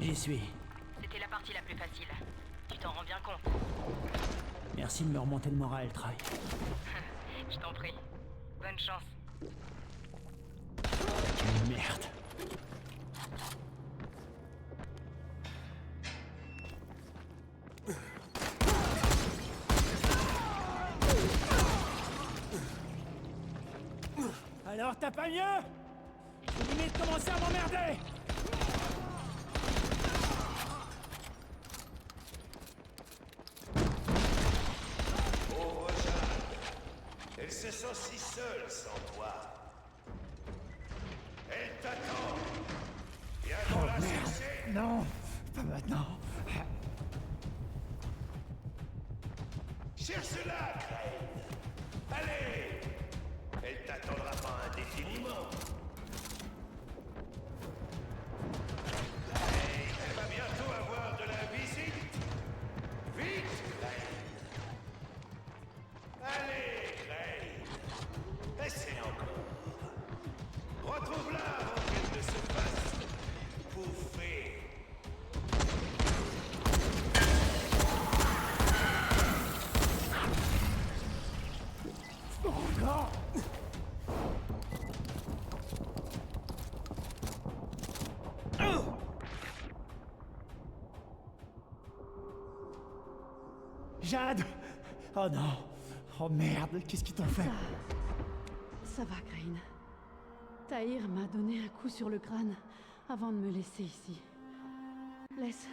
J'y suis. C'était la partie la plus facile. Tu t'en rends bien compte. Merci de me remonter le moral, Troy. Je t'en prie. Bonne chance. Merde. Alors t'as pas mieux? J'ai limite commencé à m'emmerder. Pauvre Jeanne. Elle se sent si seule sans toi. Elle t'attend. Viens dans la chercher. Non, pas maintenant. Cherche-la, Crane. Allez. Elle t'attendra pas indéfiniment. Jade! Oh non! Oh merde, qu'est-ce qu'ils t'ont fait? Ça va, Crane. Tahir m'a donné un coup sur le crâne avant de me laisser ici. Laisse.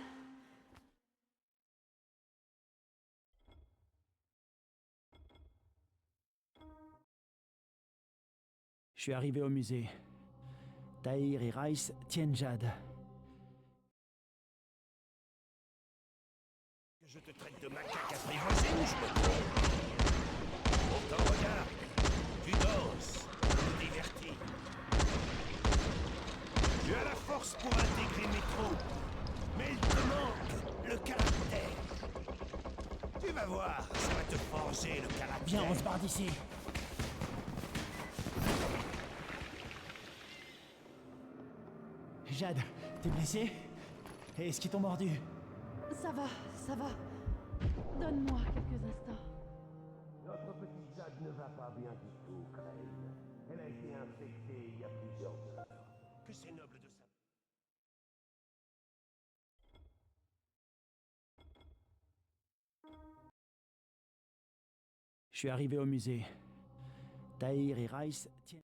Je suis arrivé au musée. Tahir et Rice tiennent Jade. Je te traite de macaque apprivoisé ou je me trompe? Pourtant, regarde, tu danses, tu nous divertis. Tu as la force pour intégrer mes troupes, mais il te manque le caractère. Tu vas voir, ça va te forger le caractère. Viens, on se barre d'ici. Jade, t'es blessée? Est-ce qu'ils t'ont mordu? Ça va, ça va. Donne-moi quelques instants. Notre petite Jade ne va pas bien du tout, Crane. Elle a été infectée il y a plusieurs heures. Que c'est noble de sa... Je suis arrivé au musée. Tahir et Rice tiennent...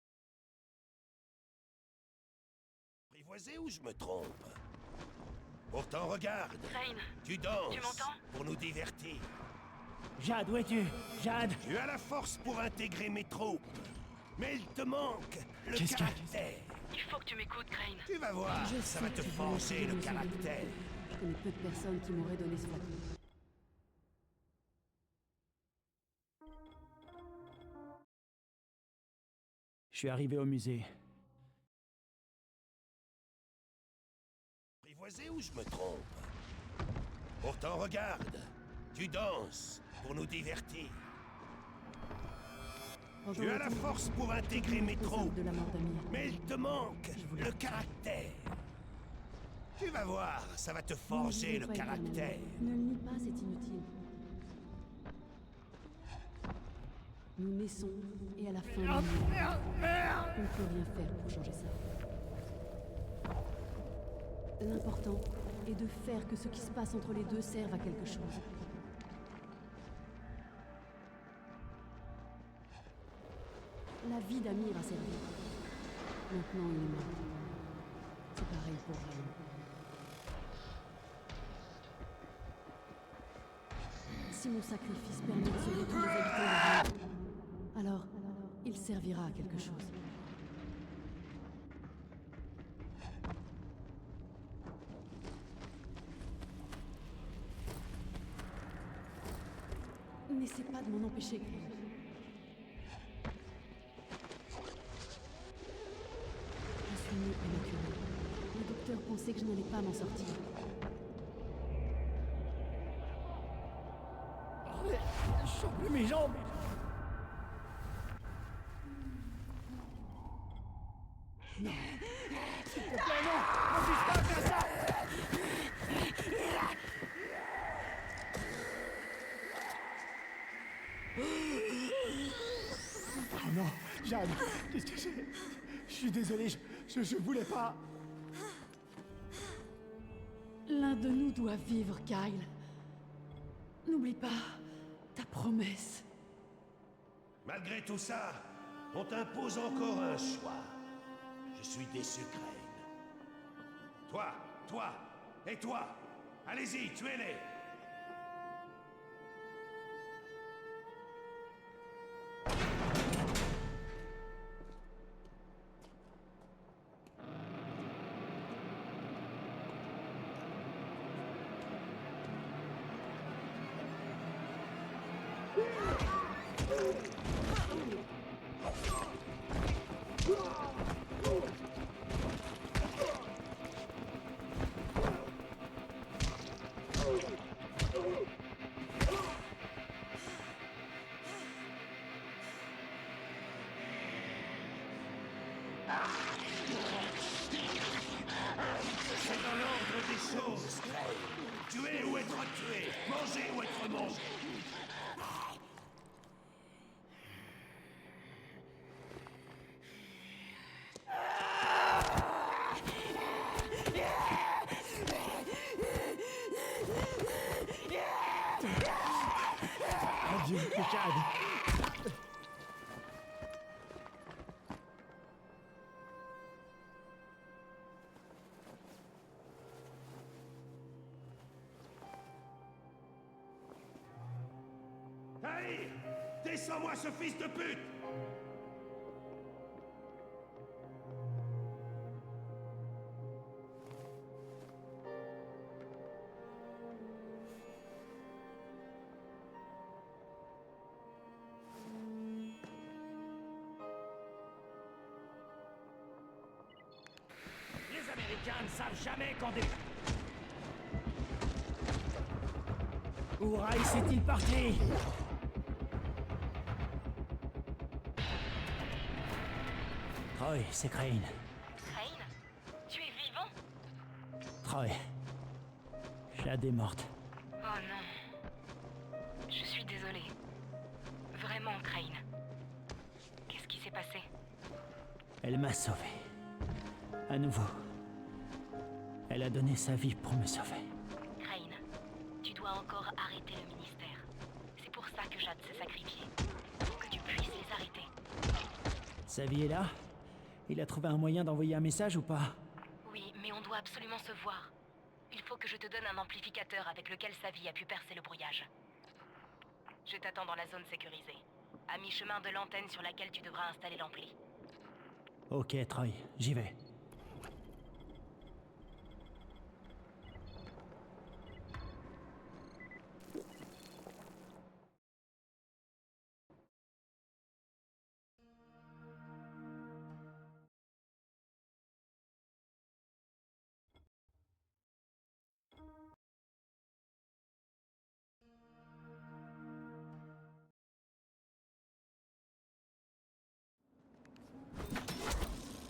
Apprivoisé ou je me trompe? Pourtant, regarde, Crane, tu danses tu m'entends? pour nous divertir. Jade, où es-tu? Jade! Tu as la force pour intégrer mes troupes, mais il te manque le Qu'est-ce que- caractère. Il faut que tu m'écoutes, Crane. Tu vas voir, Je ça sais va que te tu veux forger essayer le de me sauver. caractère. Je connais peu de personnes qui m'auraient donné ce flacon. Je suis arrivé au musée. Apprivoisé ou je me trompe? Pourtant, regarde, tu danses pour nous divertir. Tu as la force pour intégrer mes troupes, de la mort d'Amir. mais il te manque le caractère. Tu vas voir, ça va te forger le caractère. Ne le nie pas, c'est inutile. Nous naissons et à la fin, nous mourons. On ne peut rien faire pour changer ça. L'important est de faire que ce qui se passe entre les deux serve à quelque chose. La vie d'Amir a servi. Maintenant, il est mort. C'est pareil pour Ryan. Si mon sacrifice permet de sauver tous les habitants de Ryan, alors il servira à quelque chose. N'essaie pas de m'en empêcher, Crane. Je suis née prématurée. Le docteur pensait que je n'allais pas m'en sortir. Je sens plus mes jambes! Non! S'il te plaît, non! Ne touche pas à ça! Oh non! Jade! Qu'est-ce que c'est? Je suis désolé, je voulais pas... L'un de nous doit vivre, Kyle. N'oublie pas ta promesse. Malgré tout ça, on t'impose encore un choix. Je suis déçu, Crane. Toi, et toi, allez-y, tuez-les. C'est dans l'ordre des choses, Crane. Tuer ou être tué, manger ou être mangé. Jade. Tahir! Descends-moi ce fils de pute! Les Américains ne savent jamais quand des... Où Rice est-il parti? Troy, c'est Crane. Crane? Tu es vivant? Troy. Jade est morte. Oh non. Je suis désolée. Vraiment, Crane. Qu'est-ce qui s'est passé? Elle m'a sauvé. À nouveau. Elle a donné sa vie pour me sauver. Crane, tu dois encore arrêter le ministère. C'est pour ça que Jade s'est sacrifiée. Pour que tu puisses les arrêter. Sa vie est là? Il a trouvé un moyen d'envoyer un message ou pas? Oui, mais on doit absolument se voir. Il faut que je te donne un amplificateur avec lequel sa vie a pu percer le brouillage. Je t'attends dans la zone sécurisée, à mi-chemin de l'antenne sur laquelle tu devras installer l'ampli. Ok, Troy, j'y vais.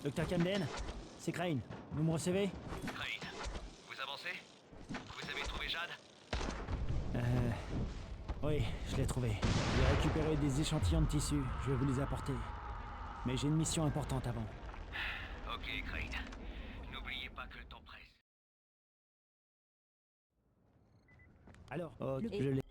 Docteur Camden, c'est Crane. Vous me recevez? Crane, vous avancez? Vous avez trouvé Jade? Oui, je l'ai trouvé. J'ai récupéré des échantillons de tissu. Je vais vous les apporter. Mais j'ai une mission importante avant. Ok, Crane. N'oubliez pas que le temps presse. Alors, ok, je l'ai.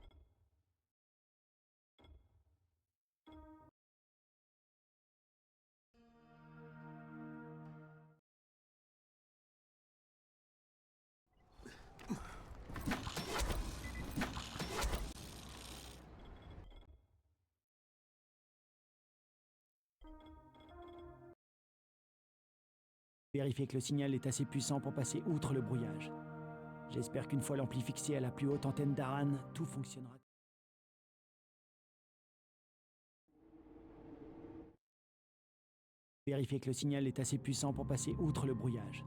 Vérifier que le signal est assez puissant pour passer outre le brouillage. J'espère qu'une fois l'ampli fixé à la plus haute antenne d'Aran, tout fonctionnera. Vérifier que le signal est assez puissant pour passer outre le brouillage.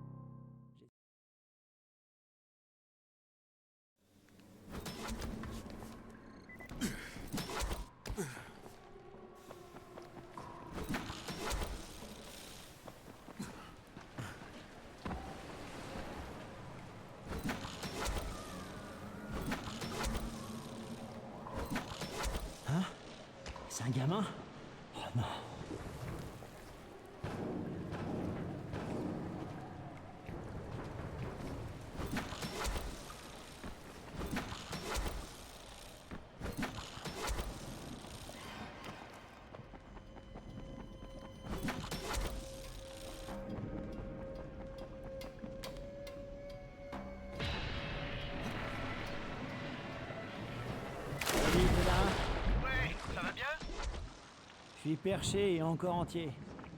C'est un gamin? Oh non. Ouais, ça va bien? Je suis perché et encore entier.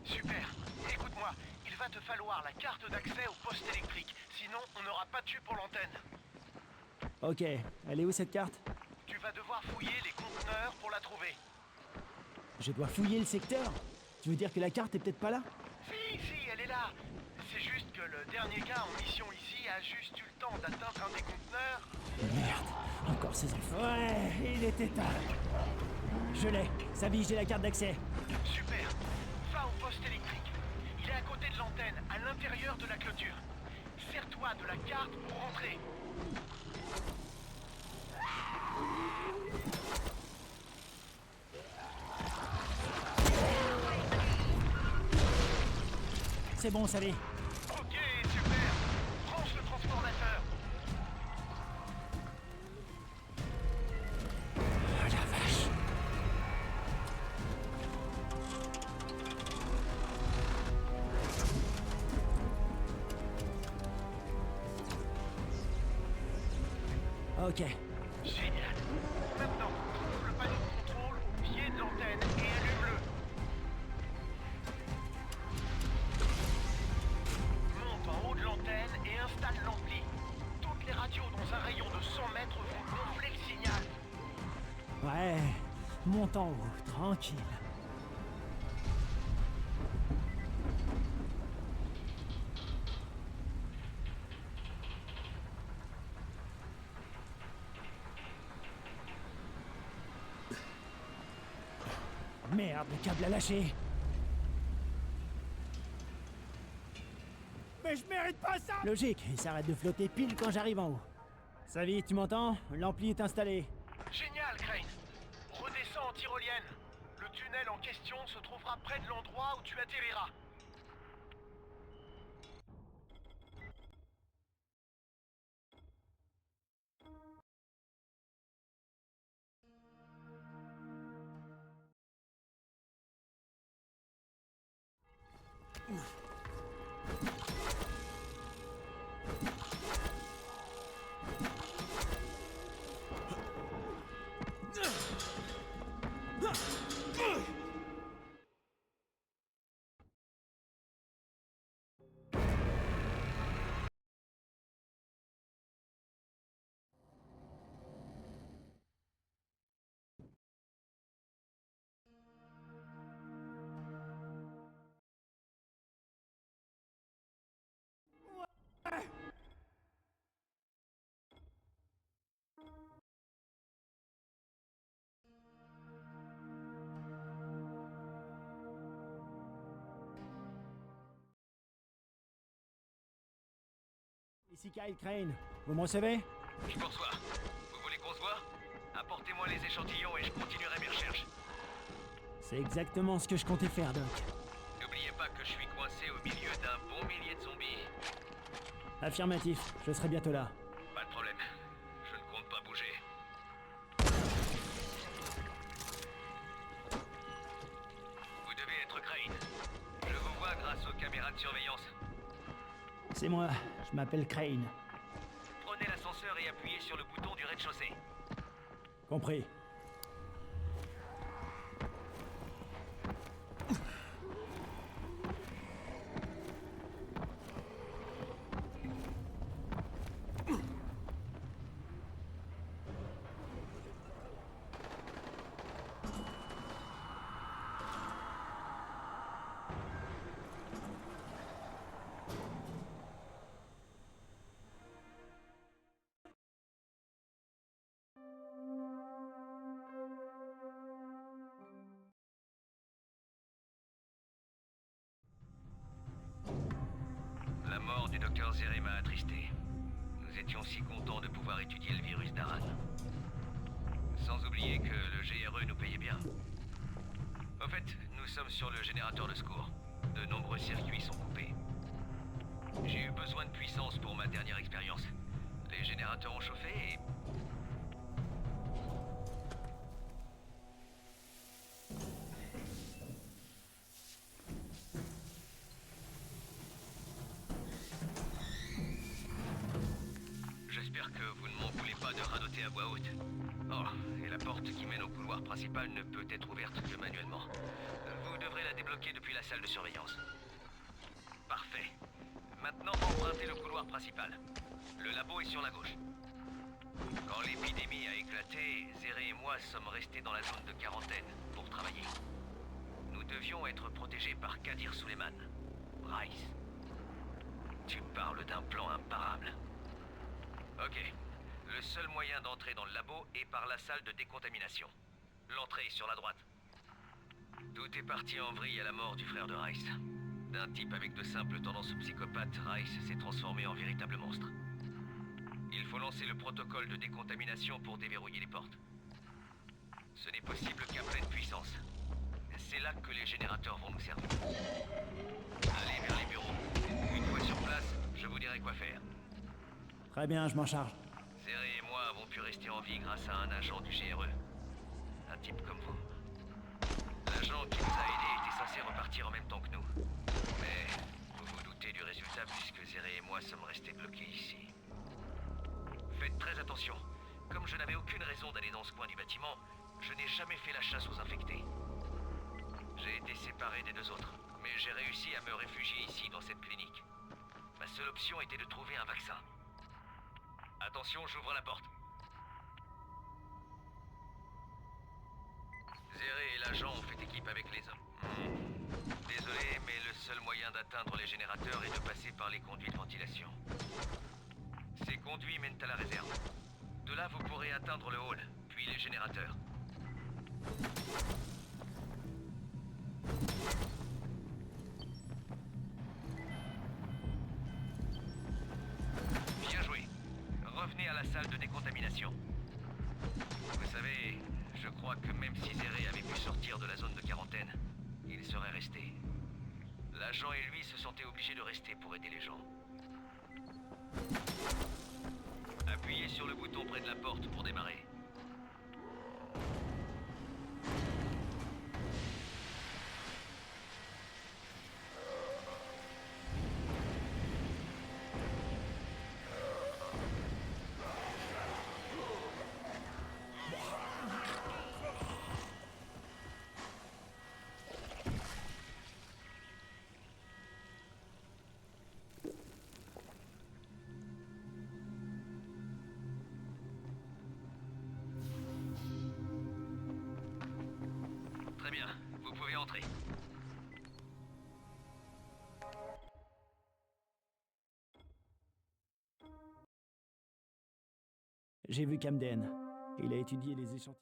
Super. Écoute-moi, il va te falloir la carte d'accès au poste électrique. Sinon, on n'aura pas de pour l'antenne. Ok, elle est où cette carte? Tu vas devoir fouiller les conteneurs pour la trouver. Je dois fouiller le secteur? Tu veux dire que la carte est peut-être pas là? Si, elle est là. C'est juste que le dernier gars en mission ici a juste eu le temps d'atteindre un des conteneurs. Merde, encore ces enfants. Ouais, il était temps. Je l'ai. Savi, j'ai la carte d'accès. Super. Va au poste électrique. Il est à côté de l'antenne, à l'intérieur de la clôture. Sers-toi de la carte pour rentrer. C'est bon, Savi. Ok, super. Branche le transformateur. Oh la vache. Ok. Génial. Maintenant, trouve le panneau de contrôle au pied de l'antenne et allume-le. Monte en haut de l'antenne et installe l'ampli. Toutes les radios dans un rayon de 100 mètres vont gonfler le signal. Ouais, monte en haut, tranquille. Merde, le câble a lâché. Mais je mérite pas ça! Logique, il s'arrête de flotter pile quand j'arrive en haut. Savi, tu m'entends? L'ampli est installé. Génial, Crane. Redescends en tyrolienne. Le tunnel en question se trouvera près de l'endroit où tu atterriras. Ici Kyle Crane, vous me recevez? Je vous reçois. Vous voulez qu'on se voit? Apportez-moi les échantillons et je continuerai mes recherches. C'est exactement ce que je comptais faire, Doc. N'oubliez pas que je suis coincé au milieu d'un bon millier de zombies. Affirmatif, je serai bientôt là. Pas de problème. Je ne compte pas bouger. Vous devez être Crane. Je vous vois grâce aux caméras de surveillance. C'est moi, je m'appelle Crane. Prenez l'ascenseur et appuyez sur le bouton du rez-de-chaussée. Compris. La mort du docteur Zere m'a attristé. Nous étions si contents de pouvoir étudier le virus d'Aran. Sans oublier que le GRE nous payait bien. Au fait, nous sommes sur le générateur de secours. De nombreux circuits sont coupés. J'ai eu besoin de puissance pour ma dernière expérience. Les générateurs ont chauffé et... J'espère que vous ne m'en voulez pas de radoter à voix haute. Oh, et la porte qui mène au couloir principal ne peut être ouverte que manuellement. Vous devrez la débloquer depuis la salle de surveillance. Parfait. Maintenant, empruntez le couloir principal. Le labo est sur la gauche. Quand l'épidémie a éclaté, Zere et moi sommes restés dans la zone de quarantaine pour travailler. Nous devions être protégés par Kadir Suleiman. Rice. Tu parles d'un plan imparable. Ok. Le seul moyen d'entrer dans le labo est par la salle de décontamination. L'entrée est sur la droite. Tout est parti en vrille à la mort du frère de Rice. D'un type avec de simples tendances psychopathes, Rice s'est transformé en véritable monstre. Il faut lancer le protocole de décontamination pour déverrouiller les portes. Ce n'est possible qu'à pleine puissance. C'est là que les générateurs vont nous servir. Allez vers les bureaux. Une fois sur place, je vous dirai quoi faire. Très bien, je m'en charge. Zere et moi avons pu rester en vie grâce à un agent du GRE. Un type comme vous. L'agent qui nous a aidés était censé repartir en même temps que nous. Mais vous vous doutez du résultat puisque Zere et moi sommes restés bloqués ici. Faites très attention. Comme je n'avais aucune raison d'aller dans ce coin du bâtiment, je n'ai jamais fait la chasse aux infectés. J'ai été séparé des deux autres, mais j'ai réussi à me réfugier ici, dans cette clinique. Ma seule option était de trouver un vaccin. Attention, j'ouvre la porte. Zéré et l'agent ont fait équipe avec les hommes. Désolé, mais le seul moyen d'atteindre les générateurs est de passer par les conduits de ventilation. Ces conduits mènent à la réserve. De là, vous pourrez atteindre le hall, puis les générateurs. Bien joué. Revenez à la salle de décontamination. Vous savez, je crois que même si Zéré avait pu sortir de la zone de quarantaine, il serait resté. L'agent et lui se sentaient obligés de rester pour aider les gens. Appuyez sur le bouton près de la porte pour démarrer. Très bien, vous pouvez entrer. J'ai vu Camden. Il a étudié les échantillons.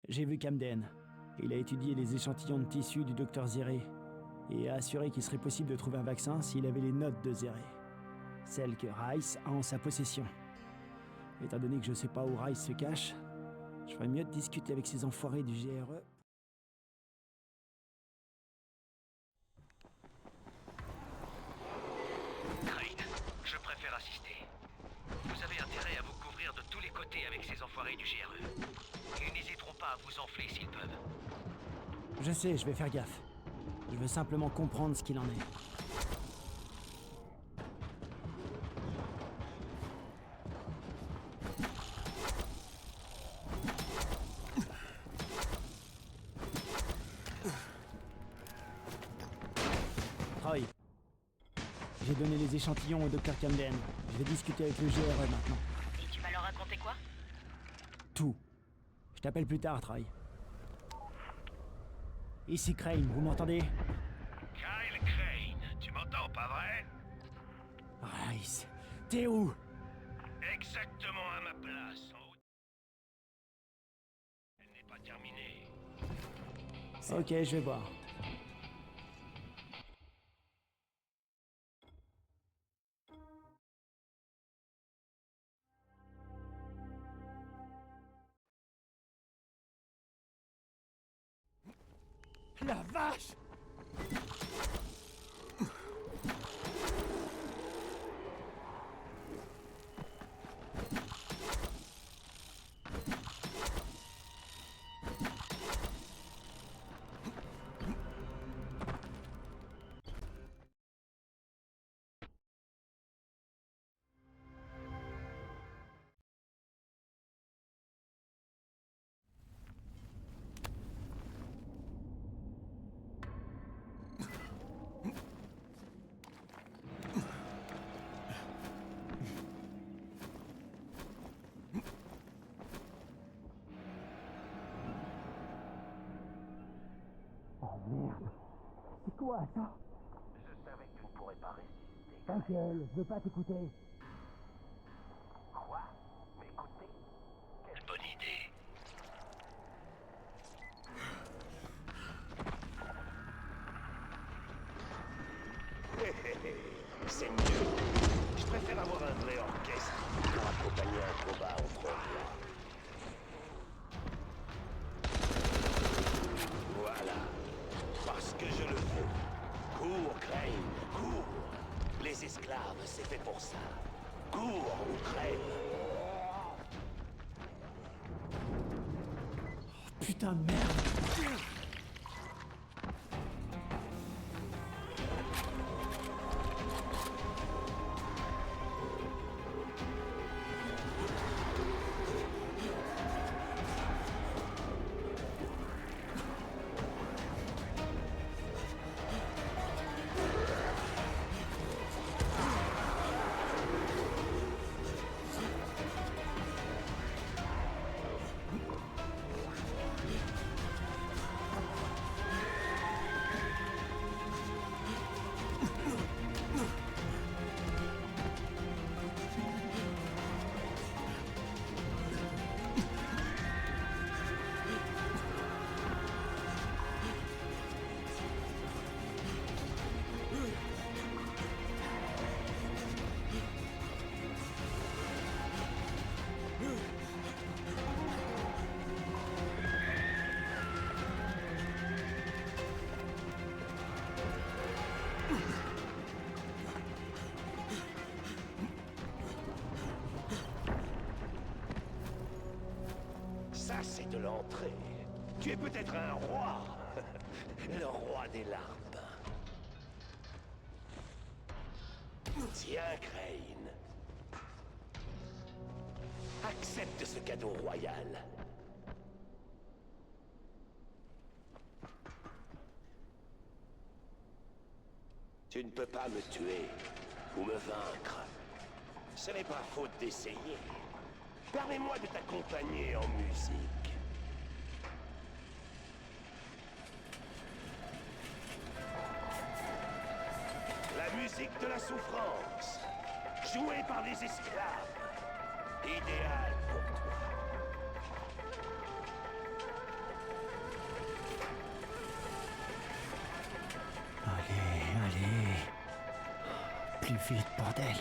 J'ai vu Camden. Il a étudié les échantillons de tissu du docteur Zéré et a assuré qu'il serait possible de trouver un vaccin s'il avait les notes de Zéré. Celle que Rice a en sa possession. Étant donné que je sais pas où Rice se cache, je ferais mieux de discuter avec ces enfoirés du GRE. Crane, je préfère assister. Vous avez intérêt à vous couvrir de tous les côtés avec ces enfoirés du GRE. Ils n'hésiteront pas à vous enfler s'ils peuvent. Je sais, je vais faire gaffe. Je veux simplement comprendre ce qu'il en est. Troy, j'ai donné les échantillons au docteur Camden. Je vais discuter avec le GRE maintenant. Et tu vas leur raconter quoi? Tout. Je t'appelle plus tard, Troy. Ici Crane, vous m'entendez? Kyle Crane, tu m'entends, pas vrai? Rice, t'es où? Exactement à ma place, en haut. Elle n'est pas terminée. Ok, je vais voir. La vache! Merde. C'est quoi ça? Je savais que tu ne pourrais pas résister. Ta gueule, je veux pas t'écouter. Quoi? M'écouter? Quelle bonne idée. C'est mieux. Je préfère avoir un vrai orchestre pour accompagner un combat en trois voix. Voilà. Parce que je le veux. Cours, Crane, cours. Les esclaves, c'est fait pour ça. Cours ou crève. Putain de merde. de l'entrée. Tu es peut-être un roi. Le roi des larmes. Tiens, Crane. Accepte ce cadeau royal. Tu ne peux pas me tuer ou me vaincre. Ce n'est pas faute d'essayer. Permets-moi de t'accompagner en musique. La musique de la souffrance, jouée par des esclaves. Idéal pour toi. Allez. Plus vite, bordel.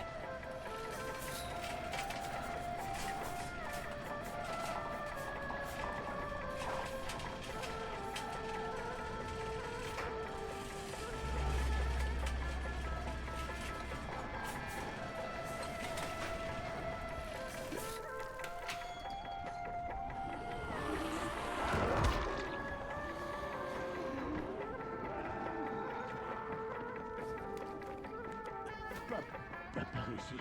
Pas par ici.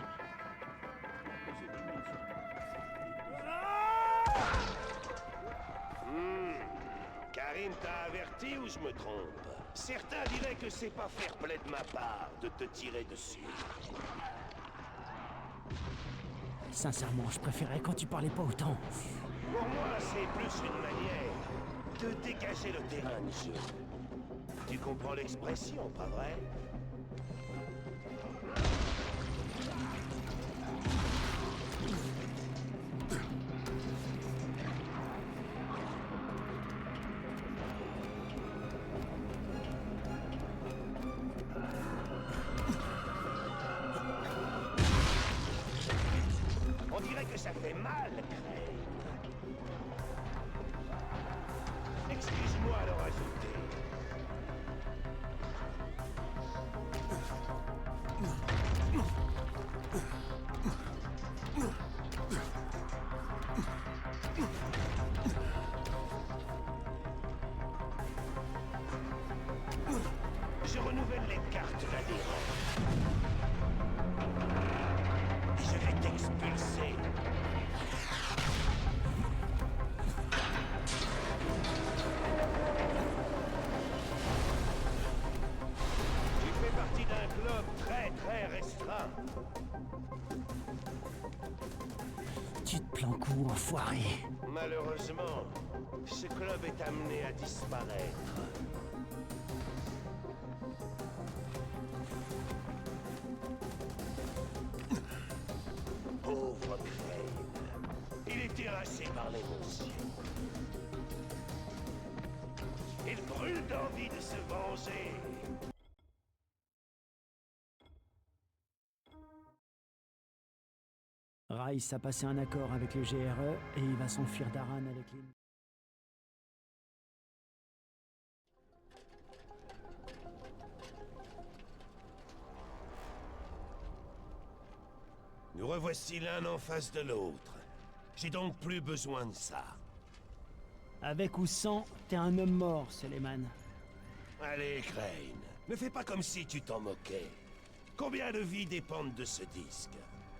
Karine t'a averti ou je me trompe? Certains diraient que c'est pas fair play de ma part de te tirer dessus. Sincèrement, je préférais quand tu parlais pas autant. Pour moi, c'est plus une manière de dégager le terrain de jeu. Tu comprends l'expression, pas vrai? On dirait que ça fait mal, Crane. Excuse-moi de le rajouter. Je renouvelle les cartes d'adhérents. Et je vais t'expulser. Tu fais partie d'un club très restreint. Tu te planques où, enfoiré? Malheureusement, ce club est amené à disparaître. Pauvre Crane. Il est terrassé par l'émotion. Il brûle d'envie de se venger. Rice a passé un accord avec le GRE et il va s'enfuir d'Aran avec les... Nous revoici l'un en face de l'autre. J'ai donc plus besoin de ça. Avec ou sans, t'es un homme mort, Suleiman. Allez, Crane, ne fais pas comme si tu t'en moquais. Combien de vies dépendent de ce disque?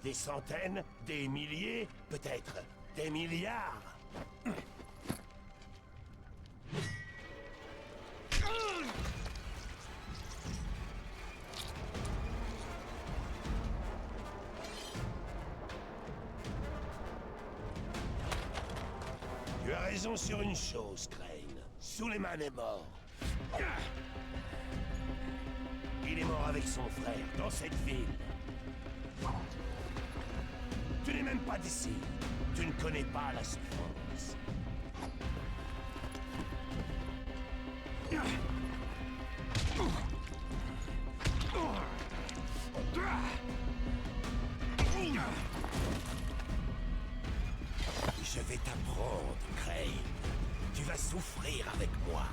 Des centaines? Des milliers? Peut-être des milliards? Tu as raison sur une chose, Crane. Suleiman est mort. Il est mort avec son frère, dans cette ville. Tu n'es même pas d'ici. Tu ne connais pas la souffrance. Je vais t'apprendre, Crane. Tu vas souffrir avec moi.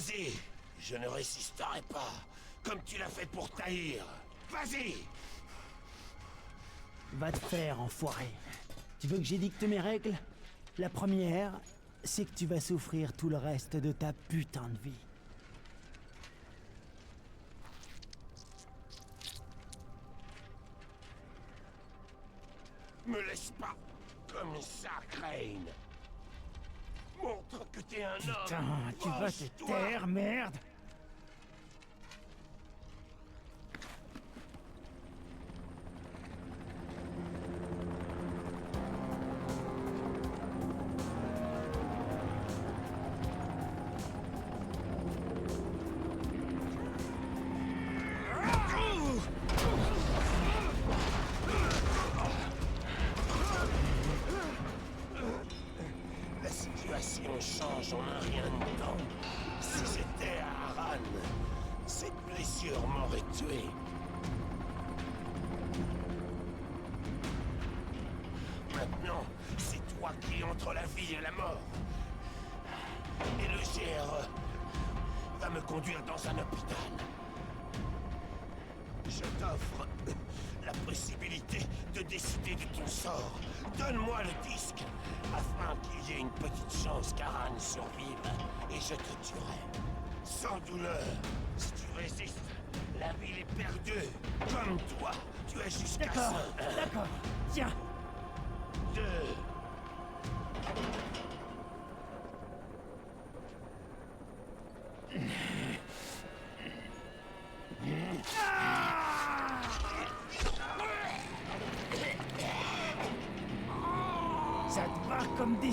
Vas-y, je ne résisterai pas, comme tu l'as fait pour Tahir. Vas-y! Va te faire, enfoiré. Tu veux que j'édicte mes règles? La première, c'est que tu vas souffrir tout le reste de ta putain de vie. Me laisse pas comme ça, Crane. Montre que t'es un homme. Putain, tu vas te Penche-toi. taire, merde! La situation change en un rien de temps. Si j'étais à Harran, cette blessure m'aurait tué. Maintenant, c'est toi qui es entre la vie et la mort. Et le GRE va me conduire dans un hôpital. Je t'offre la possibilité de décider de ton sort. Donne-moi le disque, afin qu'il y ait une petite chance qu'Aran survive, et je te tuerai. Sans douleur. Si tu résistes, la ville est perdue. Comme toi, tu as jusqu'à D'accord, ça. d'accord. Tiens. 2. Ça te va comme des...